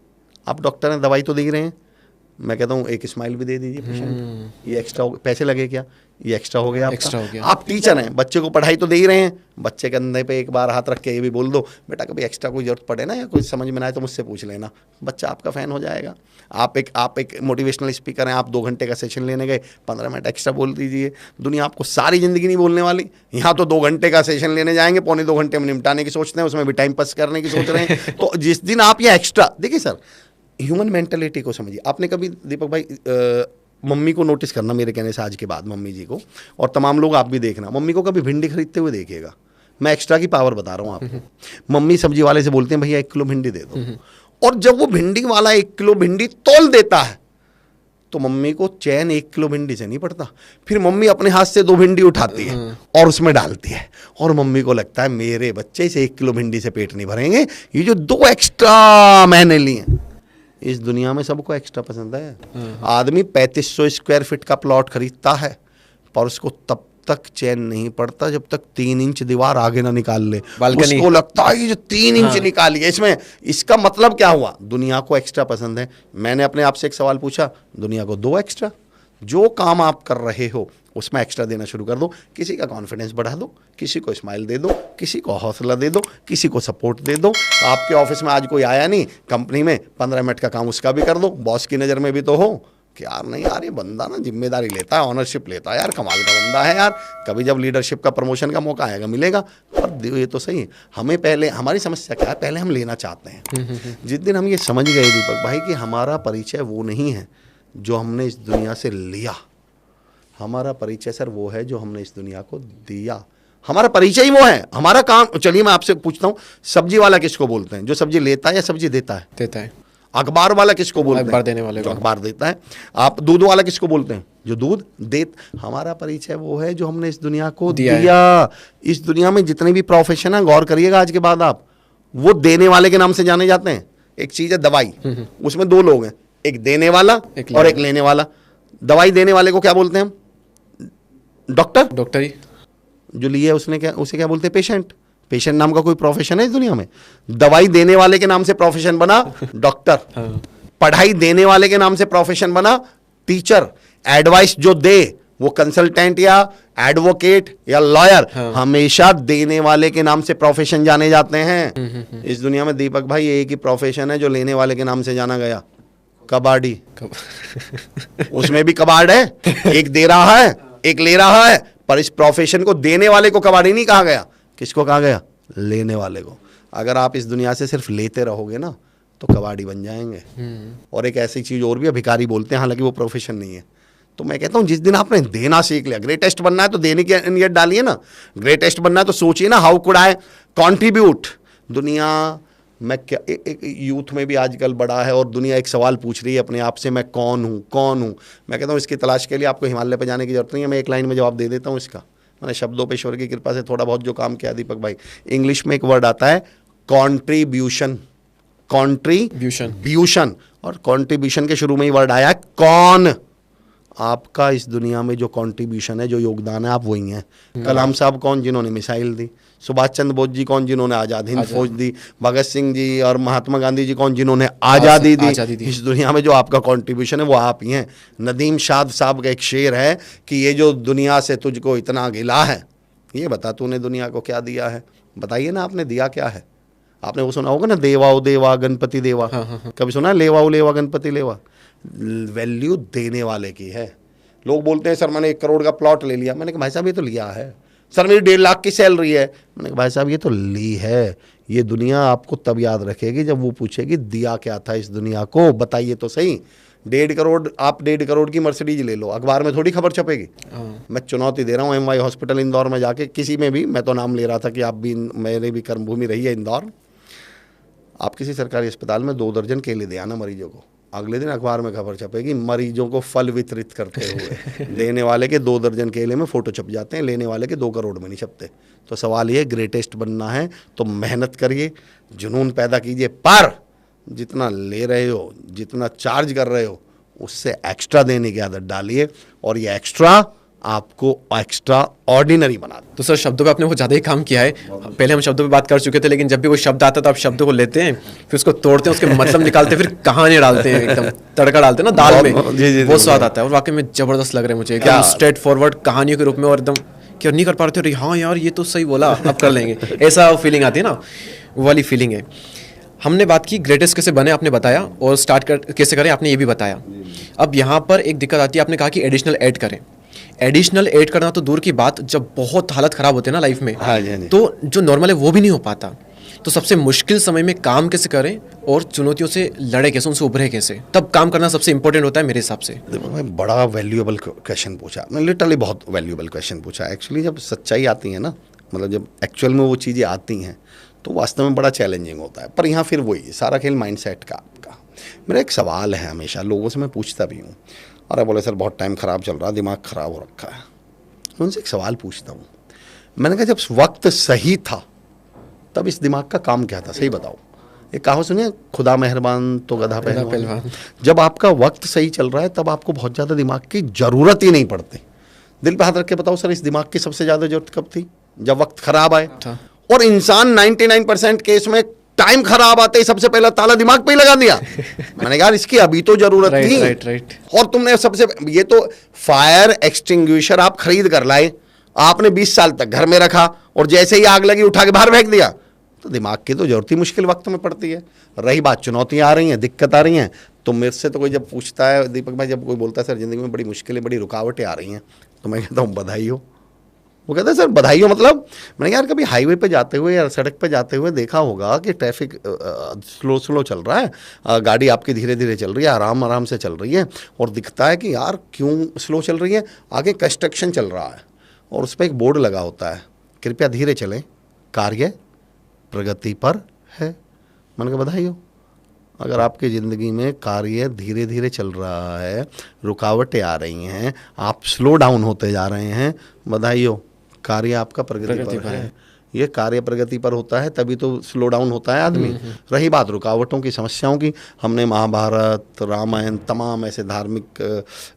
आप डॉक्टर हैं, दवाई तो दे ही रहे हैं, मैं कहता हूँ एक स्माइल भी दे दीजिए पेशेंट, ये एक्स्ट्रा पैसे लगे क्या, ये एक्स्ट्रा हो गया आपका। एक्स्ट्रा हो गया। आप टीचर हैं, बच्चे को पढ़ाई तो दे ही रहे हैं, बच्चे कंधे पे एक बार हाथ रख के ये भी बोल दो, बेटा कभी एक्स्ट्रा कोई जरूरत पड़े ना या कुछ समझ में ना आए तो मुझसे पूछ लेना, बच्चा आपका फ़ैन हो जाएगा। आप एक मोटिवेशनल स्पीकर हैं, आप 2 घंटे का सेशन लेने गए, 15 मिनट एक्स्ट्रा बोल दीजिए। दुनिया आपको सारी ज़िंदगी नहीं बोलने वाली। यहाँ तो 2 घंटे का सेशन लेने जाएंगे, पौने 2 घंटे में निपटाने की सोचते हैं, उसमें भी टाइम पास करने की सोच रहे हैं। तो जिस दिन आप ये एक्स्ट्रा देखिए सर, ह्यूमन मेंटालिटी को समझिए। आपने कभी दीपक भाई मम्मी को नोटिस करना, मेरे कहने से आज के बाद मम्मी जी को, और तमाम लोग आप भी देखना, मम्मी को कभी भिंडी खरीदते हुए देखिएगा। मैं एक्स्ट्रा की पावर बता रहा हूँ आपको। मम्मी सब्जी वाले से बोलते हैं भैया 1 किलो भिंडी दे दो, और जब वो भिंडी वाला 1 किलो भिंडी तोल देता है तो मम्मी को चैन 1 किलो भिंडी से नहीं पड़ता। फिर मम्मी अपने हाथ से 2 भिंडी उठाती है और उसमें डालती है, और मम्मी को लगता है मेरे बच्चे से 1 किलो भिंडी से पेट नहीं भरेंगे, ये जो 2 एक्स्ट्रा मैंने लिए। इस दुनिया में सबको एक्स्ट्रा पसंद है। आदमी 3500 स्क्वायर फीट का प्लॉट खरीदता है, पर उसको तब तक चैन नहीं पड़ता जब तक 3 इंच दीवार आगे ना निकाल ले। उसको लगता है ये जो 3 इंच निकाली है इसमें, इसका मतलब क्या हुआ? दुनिया को एक्स्ट्रा पसंद है। मैंने अपने आप से एक सवाल पूछा, दुनिया को 2 एक्स्ट्रा। जो काम आप कर रहे हो उसमें एक्स्ट्रा देना शुरू कर दो। किसी का कॉन्फिडेंस बढ़ा दो, किसी को स्माइल दे दो, किसी को हौसला दे दो, किसी को सपोर्ट दे दो। आपके ऑफिस में आज कोई आया नहीं, कंपनी में 15 मिनट का काम उसका भी कर दो। बॉस की नज़र में भी तो हो कि यार नहीं यार ये बंदा ना जिम्मेदारी लेता है, ऑनरशिप लेता है यार, कमाल का बंदा है यार। कभी जब लीडरशिप का प्रमोशन का मौका आएगा मिलेगा। पर ये तो सही है, हमें पहले हमारी समस्या क्या है, पहले हम लेना चाहते हैं। जिस दिन हम ये समझ गए दीपक भाई कि हमारा परिचय वो नहीं है जो हमने इस दुनिया से लिया, हमारा परिचय सर वो है जो हमने इस दुनिया को दिया। हमारा परिचय ही वो है, हमारा काम। चलिए मैं आपसे पूछता हूँ, सब्जी वाला किसको बोलते हैं? जो सब्जी लेता है या सब्जी देता है? देता है। अखबार वाला किसको बोलते हैं? अखबार देने वाले जो अखबार देता है। आप दूध वाला किसको बोलते हैं? जो दूध हमारा परिचय वो है जो हमने इस दुनिया को दिया। इस दुनिया में जितने भी प्रोफेशन है, गौर करिएगा आज के बाद आप, वो देने वाले के नाम से जाने जाते हैं। एक चीज है दवाई, उसमें 2 लोग हैं, एक देने वाला और एक लेने वाला। दवाई देने वाले को क्या बोलते हैं हम? डॉक्टर ही। जो लिए उसे क्या बोलते हैं? पेशेंट। पेशेंट नाम का कोई प्रोफेशन है इस दुनिया में? दवाई देने वाले के नाम से प्रोफेशन बना डॉक्टर। पढ़ाई देने वाले के नाम से प्रोफेशन बना टीचर। एडवाइस जो दे वो कंसल्टेंट या एडवोकेट या लॉयर। हमेशा देने वाले के नाम से प्रोफेशन जाने जाते हैं। इस दुनिया में दीपक भाई एक ही प्रोफेशन है जो लेने वाले के नाम से जाना गया, कबाड़ी। उसमें भी कबाड़ है, एक दे रहा है एक ले रहा है, पर इस प्रोफेशन को देने वाले को कबाड़ी नहीं कहा गया। किसको कहा गया? लेने वाले को। अगर आप इस दुनिया से सिर्फ लेते रहोगे ना तो कबाड़ी बन जाएंगे। और एक ऐसी चीज और भी है, भिखारी बोलते हैं, हालांकि वो प्रोफेशन नहीं है। तो मैं कहता हूं जिस दिन आपने देना सीख लिया, ग्रेटेस्ट बनना है तो देने की नियत डालिए ना। ग्रेटेस्ट बनना है तो सोचिए ना, हाउ कुड आई कॉन्ट्रीब्यूट। दुनिया मैं क्या एक यूथ में भी आजकल बड़ा है और दुनिया एक सवाल पूछ रही है अपने आप से, मैं कौन हूँ। मैं कहता हूँ इसकी तलाश के लिए आपको हिमालय पर जाने की जरूरत नहीं है। मैं एक लाइन में जवाब दे देता हूँ इसका। मैंने शब्दों पे ईश्वर की कृपा से थोड़ा बहुत जो काम किया दीपक भाई, इंग्लिश में एक वर्ड आता है कॉन्ट्रीब्यूशन। और कॉन्ट्रीब्यूशन के शुरू में ही वर्ड आया कौन। आपका इस दुनिया में जो कंट्रीब्यूशन है, जो योगदान है, आप वही हैं। कलाम साहब कौन? जिन्होंने मिसाइल दी। सुभाष चंद्र बोस जी कौन? जिन्होंने आज़ाद हिंद फौज दी। भगत सिंह जी और महात्मा गांधी जी कौन? जिन्होंने आज़ादी दी। इस दुनिया में जो आपका कंट्रीब्यूशन है वो आप ही हैं। नदीम शाद साहब का एक शेर है कि ये जो दुनिया से तुझको इतना गिला है, ये बता तूने दुनिया को क्या दिया है? बताइए ना, आपने दिया क्या है? आपने वो सुना होगा ना, देवा ओ देवा गणपति देवा। कभी सुना है लेवा ओ लेवा गणपति लेवा? वैल्यू देने वाले की है। लोग बोलते हैं सर मैंने 1 करोड़ का प्लॉट ले लिया। मैंने कहा भाई साहब ये तो लिया है। सर मेरी 1.5 लाख की सैलरी है। मैंने कहा भाई साहब ये तो ली है। ये दुनिया आपको तब याद रखेगी जब वो पूछेगी दिया क्या था इस दुनिया को, बताइए तो सही। 1.5 करोड़, आप 1.5 करोड़ की मर्सिडीज ले लो, अखबार में थोड़ी खबर छपेगी। मैं चुनौती दे रहा हूँ MY हॉस्पिटल इंदौर में जाके, किसी में भी, मैं तो नाम ले रहा था कि आप भी, मेरे भी कर्मभूमि रही है इंदौर, आप किसी सरकारी अस्पताल में 2 दर्जन केले दे आना मरीजों को, अगले दिन अखबार में खबर छपेगी मरीजों को फल वितरित करते हुए। देने वाले के 2 दर्जन केले में फोटो छप जाते हैं, लेने वाले के 2 करोड़ में नहीं छपते। तो सवाल ये, ग्रेटेस्ट बनना है तो मेहनत करिए, जुनून पैदा कीजिए, पर जितना ले रहे हो, जितना चार्ज कर रहे हो, उससे एक्स्ट्रा देने की आदत डालिए, और ये एक्स्ट्रा आपको एक्स्ट्रा ऑर्डिनरी बना दे। तो सर शब्दों पे आपने बहुत ज़्यादा ही काम किया है। पहले हम शब्दों पे बात कर चुके थे, लेकिन जब भी कोई शब्द आता है तो आप शब्दों को लेते हैं, फिर उसको तोड़ते हैं, उसके मतलब निकालते हैं, फिर कहानी डालते हैं, एकदम तड़का डालते हैं ना दाल में, वो स्वाद आता है। और वाकई में जबरदस्त लग रहा है मुझे, एकदम स्ट्रेट फॉरवर्ड कहानियों के रूप में, और एकदम कि नहीं कर पा रहे थे, हाँ यार ये तो सही बोला, अब कर लेंगे, ऐसा फीलिंग आती है ना, वो वाली फीलिंग है। हमने बात की ग्रेटेस्ट कैसे बने, आपने बताया, और स्टार्ट कर कैसे करें आपने ये भी बताया। अब यहाँ पर एक दिक्कत आती है, आपने कहा कि एडिशनल ऐड करें। एडिशनल ऐड करना तो दूर की बात, जब बहुत हालत खराब होती है ना लाइफ में, हाँ जी, हाँ जी। तो जो नॉर्मल है वो भी नहीं हो पाता। तो सबसे मुश्किल समय में काम कैसे करें और चुनौतियों से लड़े कैसे, उनसे उभरे कैसे, तब काम करना सबसे इंपॉर्टेंट होता है मेरे हिसाब से। देखो भाई, बड़ा वैल्यूएबल क्वेश्चन पूछा आपने, लिटरली बहुत वैल्यूएबल क्वेश्चन पूछा। एक्चुअली जब सच्चाई आती है ना, मतलब जब एक्चुअल में वो चीज़ें आती हैं, तो वास्तव में बड़ा चैलेंजिंग होता है। पर यहाँ फिर वही सारा खेल माइंडसेट का आपका। मेरा एक सवाल है, हमेशा लोगों से मैं पूछता भी हूँ, अरे बोले सर बहुत टाइम ख़राब चल रहा, दिमाग ख़राब हो रखा है। मैं उनसे एक सवाल पूछता हूँ, मैंने कहा जब वक्त सही था तब इस दिमाग का काम क्या था, सही बताओ। एक कहावत सुनिए, खुदा मेहरबान तो गधा पहलवान। जब आपका वक्त सही चल रहा है तब आपको बहुत ज़्यादा दिमाग की ज़रूरत ही नहीं पड़ती। दिल पे हाथ रख के बताओ सर, इस दिमाग की सबसे ज़्यादा ज़रूरत कब थी? जब वक्त खराब आए। और इंसान 99% केस में टाइम खराब आते ही सबसे पहला ताला दिमाग पे ही लगा दिया। मैंने कहा इसकी अभी तो जरूरत थी। राइट। और तुमने सबसे, ये तो फायर एक्सटिंग्विशर आप खरीद कर लाए, आपने 20 साल तक घर में रखा, और जैसे ही आग लगी उठा के बाहर फेंक दिया। तो दिमाग की तो जरूरत ही मुश्किल वक्त में पड़ती है। रही बात चुनौतियां आ रही हैं, दिक्कत आ रही हैं, तो मेरे से तो कोई जब पूछता है, दीपक भाई जब कोई बोलता है सर जिंदगी में बड़ी मुश्किलें, बड़ी रुकावटें आ रही हैं, तो मैं कहता हूँ बधाई हो। वो कहता है सर बधाई हो मतलब? मैंने यार कभी हाईवे पे जाते हुए या सड़क पे जाते हुए देखा होगा कि ट्रैफिक स्लो चल रहा है, गाड़ी आपकी धीरे धीरे चल रही है, आराम आराम से चल रही है, और दिखता है कि यार क्यों स्लो चल रही है, आगे कंस्ट्रक्शन चल रहा है और उस पर एक बोर्ड लगा होता है, कृपया धीरे चलें, कार्य प्रगति पर है। मैंने कहा बधाई हो। अगर आपकी ज़िंदगी में कार्य धीरे धीरे चल रहा है, रुकावटें आ रही हैं, आप स्लो डाउन होते जा रहे हैं, बधाई हो, कार्य आपका प्रगति पर है। ये कार्य प्रगति पर होता है तभी तो स्लो डाउन होता है आदमी। रही बात रुकावटों की, समस्याओं की, हमने महाभारत, रामायण, तमाम ऐसे धार्मिक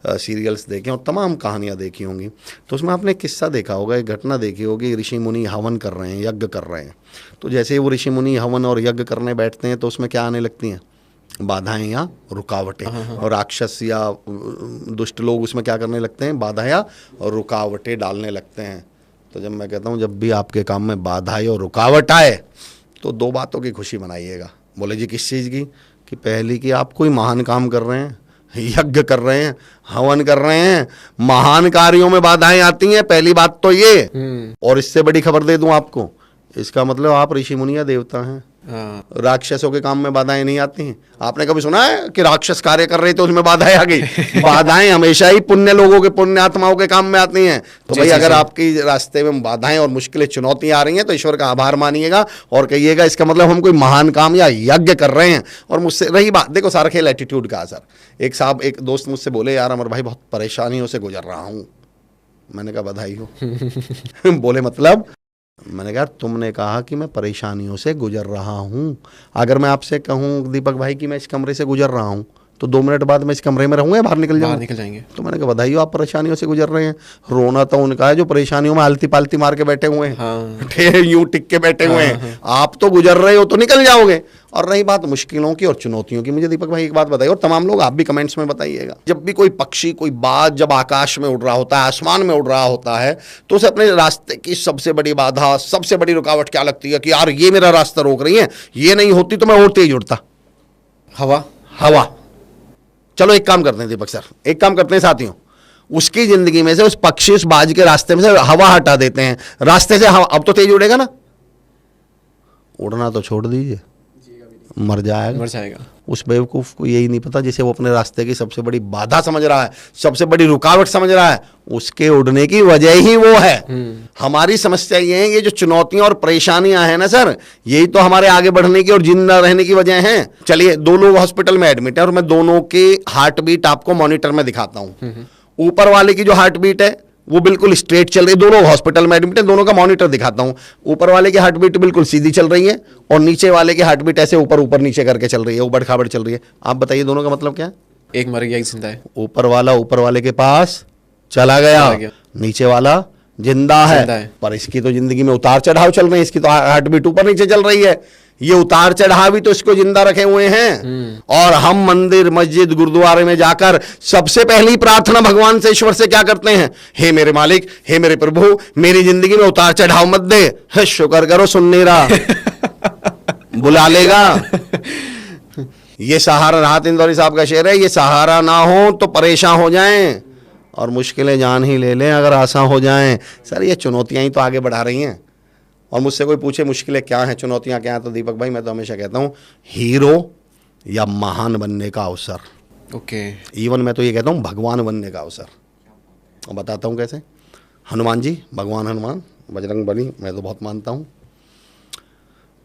सीरियल्स देखे और तमाम कहानियाँ देखी होंगी, तो उसमें आपने किस्सा देखा होगा, एक घटना देखी होगी, ऋषि मुनि हवन कर रहे हैं, यज्ञ कर रहे हैं। तो जैसे ही वो ऋषि मुनि हवन और यज्ञ करने बैठते हैं तो उसमें क्या आने लगती हैं? बाधाएं या रुकावटें। और राक्षस या दुष्ट लोग उसमें क्या करने लगते हैं? बाधा या रुकावटें डालने लगते हैं। तो जब मैं कहता हूँ जब भी आपके काम में बाधाएं और रुकावट आए तो 2 बातों की खुशी मनाइएगा। बोले जी किस चीज़ की? कि पहली कि आप कोई महान काम कर रहे हैं, यज्ञ कर रहे हैं, हवन कर रहे हैं, महान कार्यों में बाधाएं आती हैं, पहली बात तो ये। और इससे बड़ी खबर दे दूं आपको, इसका मतलब आप ऋषि मुनि या देवता हैं। राक्षसों के काम में बाधाएं नहीं आती हैं। आपने कभी सुना है कि राक्षस कार्य कर रहे थे उसमें बाधाएं आ गई? बाधाएं हमेशा ही पुण्य लोगों के, पुण्य आत्माओं के काम में आती हैं। तो भाई अगर आपकी रास्ते में बाधाएं और मुश्किलें, चुनौतियां आ रही हैं तो ईश्वर का आभार मानिएगा और कहिएगा इसका मतलब हम कोई महान काम या यज्ञ कर रहे हैं। और मुझसे रही बात, देखो सारा खेल एटीट्यूड का असर। एक साहब, एक दोस्त मुझसे बोले यार अमर भाई बहुत परेशानियों से गुजर रहा हूँ। मैंने कहा बधाई हो। बोले मतलब? मैंने कहा तुमने कहा कि मैं परेशानियों से गुजर रहा हूँ, अगर मैं आपसे कहूँ दीपक भाई कि मैं इस कमरे से गुजर रहा हूँ तो 2 मिनट बाद मैं इस कमरे में रहूँगा या बाहर निकल जाएंगे? तो मैंने कहा बधाई हो, आप परेशानियों से गुजर रहे हैं। रोना तो उनका है जो परेशानियों में आलती पालती मार के बैठे हुए हैं, यूं टिक के बैठे हुए हैं। आप तो गुजर रहे हो तो निकल जाओगे। और रही बात मुश्किलों की और चुनौतियों की, मुझे दीपक भाई एक बात बताइए, और तमाम लोग आप भी कमेंट्स में बताइएगा, जब भी कोई पक्षी, कोई बाज जब आकाश में उड़ रहा होता है, आसमान में उड़ रहा होता है, तो उसे अपने रास्ते की सबसे बड़ी बाधा, सबसे बड़ी रुकावट क्या लगती है? कि यार ये मेरा रास्ता रोक रही है, ये नहीं होती तो मैं और तेज उड़ता। हवा। चलो एक काम करते हैं दीपक सर, एक काम करते हैं साथियों, उसकी जिंदगी में से उस पक्षी, उस बाज के रास्ते में से हवा हटा देते हैं, रास्ते से हवा, अब तो तेज उड़ेगा ना? उड़ना तो छोड़ दीजिए, मर जाएगा। मर जाएगा। उस बेवकूफ़ को यही नहीं पता, जिसे वो अपने रास्ते की सबसे बड़ी बाधा समझ रहा है, सबसे बड़ी रुकावट समझ रहा है, उसके उड़ने की वजह ही वो है। हमारी समस्या ये है, ये जो चुनौतियां और परेशानियां हैं ना सर, यही तो हमारे आगे बढ़ने की और जिंदा रहने की वजह हैं। चलिए, 2 लोग हॉस्पिटल में एडमिट है और मैं दोनों के हार्ट बीट आपको मॉनिटर में दिखाता हूं। ऊपर वाले की जो हार्ट बीट है वो बिल्कुल स्ट्रेट चल रही है, दोनों हॉस्पिटल में एडमिट है, दोनों का मॉनिटर दिखाता हूं। ऊपर वाले की हार्ट बीट बिल्कुल सीधी चल रही है और नीचे वाले की हार्ट बीट ऐसे ऊपर ऊपर नीचे करके चल रही है, उबड़ खाबड़ चल रही है। आप बताइए दोनों का मतलब क्या है? एक मर गया, एक जिंदा है। ऊपर वाला ऊपर वाले के पास चला गया, नीचे वाला जिंदा है। पर इसकी तो जिंदगी में उतार चढ़ाव चल रहे हैं, इसकी तो हार्ट बीट ऊपर नीचे चल रही है। ये उतार चढ़ाव भी तो इसको जिंदा रखे हुए हैं। और हम मंदिर, मस्जिद, गुरुद्वारे में जाकर सबसे पहली प्रार्थना भगवान से, ईश्वर से क्या करते हैं? हे मेरे मालिक, हे मेरे प्रभु, मेरी जिंदगी में उतार चढ़ाव मत दे। शुक्र करो सुन नहीं रहा, बुला लेगा। ये सहारा, राहत इंदौरी साहब का शेर है, ये सहारा ना हो तो परेशान हो जाएं और मुश्किलें जान ही ले लें अगर आसान हो जाएं। सर, ये चुनौतियां ही तो आगे बढ़ा रही हैं। और मुझसे कोई पूछे मुश्किलें क्या हैं, चुनौतियां क्या हैं, तो दीपक भाई मैं तो हमेशा कहता हूं, हीरो या महान बनने का अवसर। ओके। इवन मैं तो ये कहता हूं भगवान बनने का अवसर। और बताता हूं कैसे। हनुमान जी, भगवान हनुमान, बजरंग बली, मैं तो बहुत मानता हूं।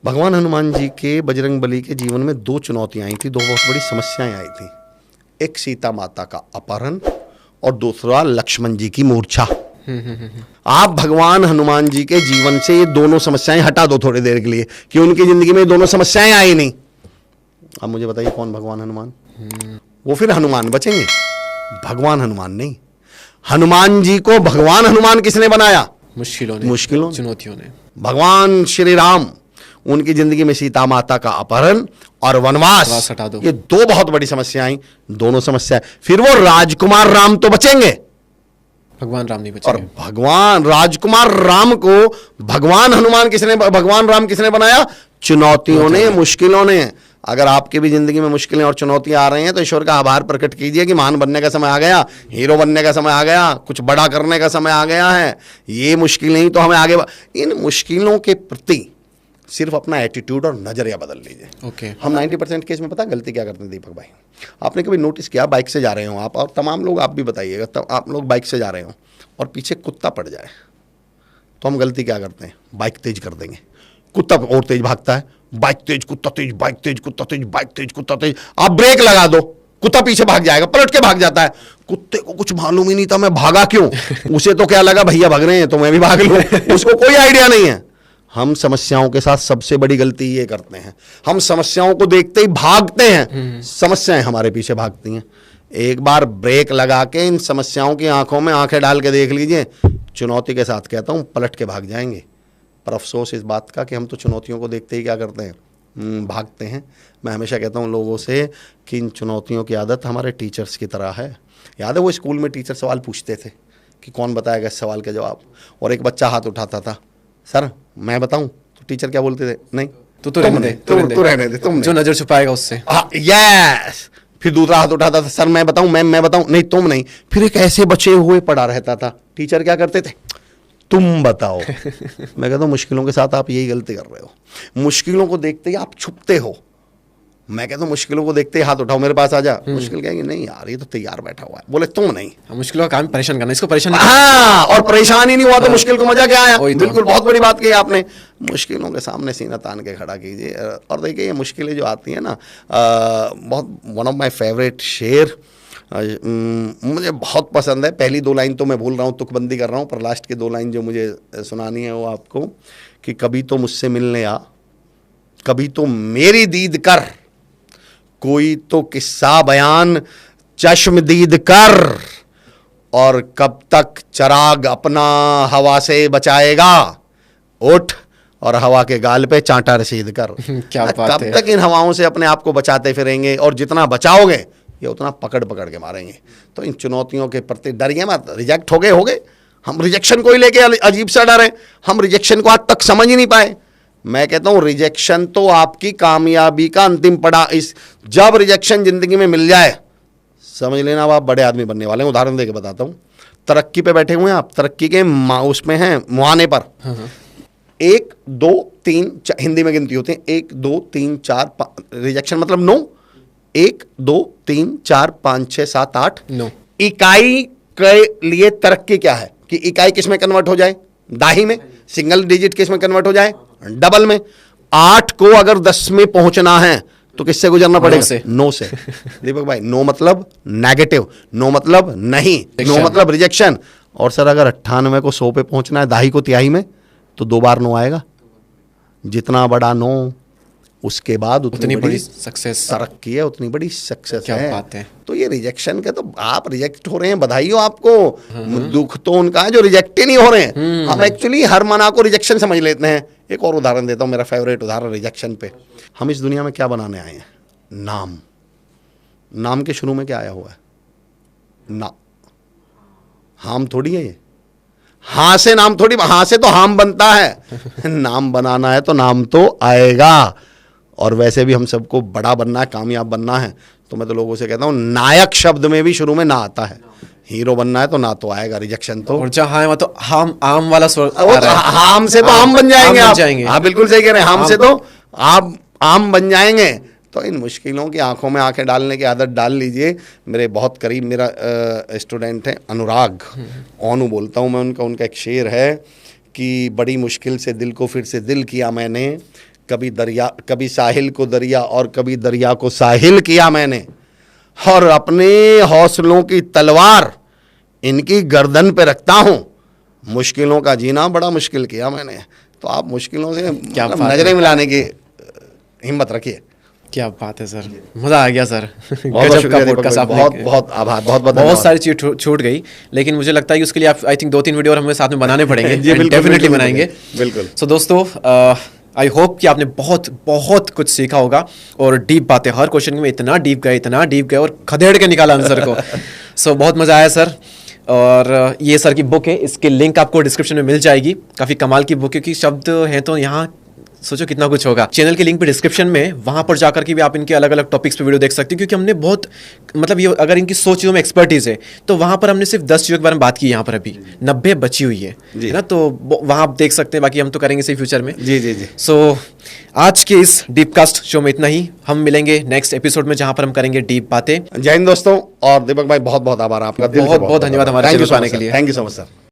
भगवान हनुमान जी के, बजरंग बली के जीवन में 2 चुनौतियां आई थी, 2 बहुत बड़ी समस्याएं आई थी। एक सीता माता का अपहरण और दूसरा लक्ष्मण जी की मूर्छा। आप भगवान हनुमान जी के जीवन से ये दोनों समस्याएं हटा दो थोड़ी देर के लिए, कि उनकी जिंदगी में दोनों समस्याएं आई नहीं। अब मुझे बताइए कौन भगवान हनुमान? वो फिर हनुमान बचेंगे, भगवान हनुमान नहीं। हनुमान जी को भगवान हनुमान किसने बनाया? मुश्किलों, चुनौतियों ने। भगवान श्री राम, उनकी जिंदगी में सीता माता का अपहरण और वनवास, हटा दो। ये 2 बहुत बड़ी समस्या आई। दोनों समस्या, फिर वो राजकुमार राम तो बचेंगे, भगवान राम नहीं बचेंगे। और भगवान राजकुमार राम को भगवान राम किसने बनाया? चुनौतियों ने, मुश्किलों ने। अगर आपकी भी जिंदगी में मुश्किलें और चुनौतियां आ रही हैं तो ईश्वर का आभार प्रकट कीजिए कि महान बनने का समय आ गया, हीरो बनने का समय आ गया, कुछ बड़ा करने का समय आ गया है। ये मुश्किलें ही तो हमें आगे, इन मुश्किलों के प्रति सिर्फ अपना एटीट्यूड और नजरिया बदल लीजिए। ओके। हम 90% केस में पता गलती क्या करते हैं दीपक भाई? आपने कभी नोटिस किया, बाइक से जा रहे हो आप, और तमाम लोग, आप भी बताइएगा, तब आप लोग बाइक से जा रहे हो और पीछे कुत्ता पड़ जाए तो हम गलती क्या करते हैं? बाइक तेज कर देंगे, कुत्ता और तेज भागता है, बाइक तेज, कुत्ता तेज, बाइक तेज, कुत्ता तेज, बाइक तेज, कुत्ता तेज। आप ब्रेक लगा दो, कुत्ता पीछे भाग जाएगा, पलट के भाग जाता है। कुत्ते को कुछ मालूम ही नहीं था मैं भागा क्यों, उसे तो क्या लगा भैया भाग रहे हैं तो मैं भी भाग लूं, उसको कोई आइडिया नहीं है। हम समस्याओं के साथ सबसे बड़ी गलती ये करते हैं, हम समस्याओं को देखते ही भागते हैं, समस्याएं हमारे पीछे भागती हैं। एक बार ब्रेक लगा के इन समस्याओं की आंखों में आंखें डाल के देख लीजिए, चुनौती के साथ कहता हूं पलट के भाग जाएंगे। पर अफसोस इस बात का कि हम तो चुनौतियों को देखते ही क्या करते हैं? भागते हैं। मैं हमेशा कहता हूं लोगों से कि इन चुनौतियों की आदत हमारे टीचर्स की तरह है। याद है वो स्कूल में टीचर सवाल पूछते थे कि कौन बताएगा इस सवाल का जवाब, और एक बच्चा हाथ उठाता था, सर मैं बताऊं, तो टीचर क्या बोलते थे? नहीं, तू रहने दे, तुम जो नजर छुपाएगा उससे। यस। फिर दूसरा हाथ उठाता था, सर मैं बताऊं, मैं बताऊं, नहीं तुम नहीं। फिर एक ऐसे बचे हुए पड़ा रहता था, टीचर क्या करते थे? तुम बताओ। मैं कहता हूं मुश्किलों के साथ आप यही गलती कर रहे हो, मुश्किलों को देखते ही आप छुपते हो। मैं कहता हूं मुश्किलों को देखते ही हाथ उठाओ, मेरे पास आ जा। मुश्किल कहेंगे नहीं यार ये तो तैयार बैठा हुआ है, बोले तुम नहीं। मुश्किलों का काम परेशान करना, इसको परेशान हाँ, और परेशान ही नहीं हुआ तो मुश्किल को मजा क्या आया? बिल्कुल, बहुत बड़ी बात कही आपने। मुश्किलों के सामने सीना तान के खड़ा कीजिए। और देखिए ये मुश्किलें जो आती हैं ना, बहुत वन ऑफ माय फेवरेट शेर मुझे बहुत पसंद है। पहली 2 लाइन तो मैं भूल रहा हूँ, तुकबंदी कर रहा हूँ, पर लास्ट के 2 लाइन जो मुझे सुनानी है वो आपको, कि कभी तो मुझसे मिलने आ, कभी तो मेरी दीद कर, कोई तो किस्सा बयान चश्मदीद कर, और कब तक चिराग अपना हवा से बचाएगा, उठ और हवा के गाल पे चांटा रसीद कर। क्या बात कब है। तक इन हवाओं से अपने आप को बचाते फिरेंगे, और जितना बचाओगे ये उतना पकड़ पकड़ के मारेंगे। तो इन चुनौतियों के प्रति डरिए मत। रिजेक्ट हो गए। हम रिजेक्शन को ही लेके अजीब सा डर है, हम रिजेक्शन को आज तक समझ ही नहीं पाए। मैं कहता हूं रिजेक्शन तो आपकी कामयाबी का अंतिम पड़ाव। जब रिजेक्शन जिंदगी में मिल जाए समझ लेना अब आप बड़े आदमी बनने वाले हैं। उदाहरण देके बताता हूं, तरक्की पे बैठे हुए हैं आप, तरक्की के उसमें हैं मुहाने पर। 1 2 3 हिंदी में गिनती होती है, 1 2 3 4 रिजेक्शन मतलब नो। 1 2 3 4 5 6 7 8 नो। इकाई के लिए तरक्की क्या है कि इकाई किस में कन्वर्ट हो जाए, दाही में। सिंगल डिजिट किस में कन्वर्ट हो जाए, डबल में। 8 को अगर 10 में पहुंचना है तो किससे गुजरना पड़ेगा, नो से। दीपक भाई, नो मतलब नेगेटिव, नो मतलब नहीं, नो मतलब रिजेक्शन। और सर अगर 98 को 100 पे पहुंचना है, दाही को तिहाई में, तो 2 बार नो आएगा। जितना बड़ा नो, उसके बाद उतनी बड़ी सक्सेस, तरक्की है, उतनी बड़ी सक्सेस क्या है। बात है। तो ये रिजेक्शन के, तो आप रिजेक्ट हो रहे हैं, बधाई हो आपको। दुख तो उनका है जो रिजेक्ट ही नहीं हो रहे हैं। हम एक्चुअली हर मना को रिजेक्शन समझ लेते हैं। एक और उदाहरण देता हूं, मेरा फेवरेट उदाहरण रिजेक्शन पे। हम इस दुनिया में क्या बनाने आए हैं, नाम। नाम के शुरू में क्या आया हुआ है, ना। हाम थोड़ी है ये, हाँ से नाम थोड़ी, हाँ से तो हाम बनता है। नाम बनाना है तो नाम तो आएगा। और वैसे भी हम सबको बड़ा बनना है, कामयाब बनना है, तो मैं तो लोगों से कहता हूँ नायक शब्द में भी शुरू में ना आता है। हीरो बनना है तो ना तो आएगा, रिजेक्शन तो। और जहाँ है तो हम आम वाला स्वर वो तो हाम से तो आम बन जाएंगे आप। जाएंगे। हाँ बिल्कुल सही कह रहे हैं, हाम से तो आप आम बन जाएंगे। तो इन मुश्किलों की आंखों में आंखें डालने की आदत डाल लीजिए। मेरे बहुत करीब मेरा स्टूडेंट है अनुराग, ओनू बोलता हूँ मैं उनका। उनका एक शेर है कि बड़ी मुश्किल से दिल को फिर से दिल किया मैंने, कभी दरिया, कभी साहिल को दरिया और कभी दरिया को साहिल किया मैंने, और अपने हौसलों की तलवार इनकी गर्दन पे रखता हूँ, मुश्किलों का जीना बड़ा मुश्किल किया मैंने। तो आप मुश्किलों से नजरें मिलाने की हिम्मत रखिए। क्या बात है सर, मजा आ गया सर। बहुत बहुत आभार, बहुत सारी चीज छूट गई, लेकिन मुझे लगता है कि उसके लिए आप आई थिंक 2-3 वीडियो और हमें साथ में बनाने पड़ेंगे। डेफिनेटली बनाएंगे, बिल्कुल। सो दोस्तों, आई होप कि आपने बहुत बहुत कुछ सीखा होगा। और डीप बातें, हर क्वेश्चन में इतना डीप गए और खदेड़ के निकाला आंसर को। सो बहुत मजा आया सर। और ये सर की बुक है, इसके लिंक आपको डिस्क्रिप्शन में मिल जाएगी। काफी कमाल की बुक है, क्योंकि शब्द हैं तो यहाँ सोचो कितना कुछ होगा। चैनल की लिंक भी डिस्क्रिप्शन में, वहां पर जाकर के भी आप इनके अलग अलग टॉपिक्स पे वीडियो देख सकते हैं। क्योंकि हमने बहुत, मतलब ये अगर इनकी 100 चीज़ों में एक्सपर्टीज है तो वहां पर हमने सिर्फ 10 चीज़ों के बारे में बात की। यहाँ पर अभी 90 बची हुई है ना, तो वहां आप देख सकते हैं। बाकी हम तो करेंगे इसी फ्यूचर में। जी जी जी। सो आज के इस डीपकास्ट शो में इतना ही। हम मिलेंगे नेक्स्ट एपिसोड में, जहां पर हम करेंगे डीप बातें। जय हिंद दोस्तों। और दीपक भाई बहुत बहुत आभार आपका, बहुत बहुत धन्यवाद हमारे चैनल पर आने के लिए। Thank you so much sir.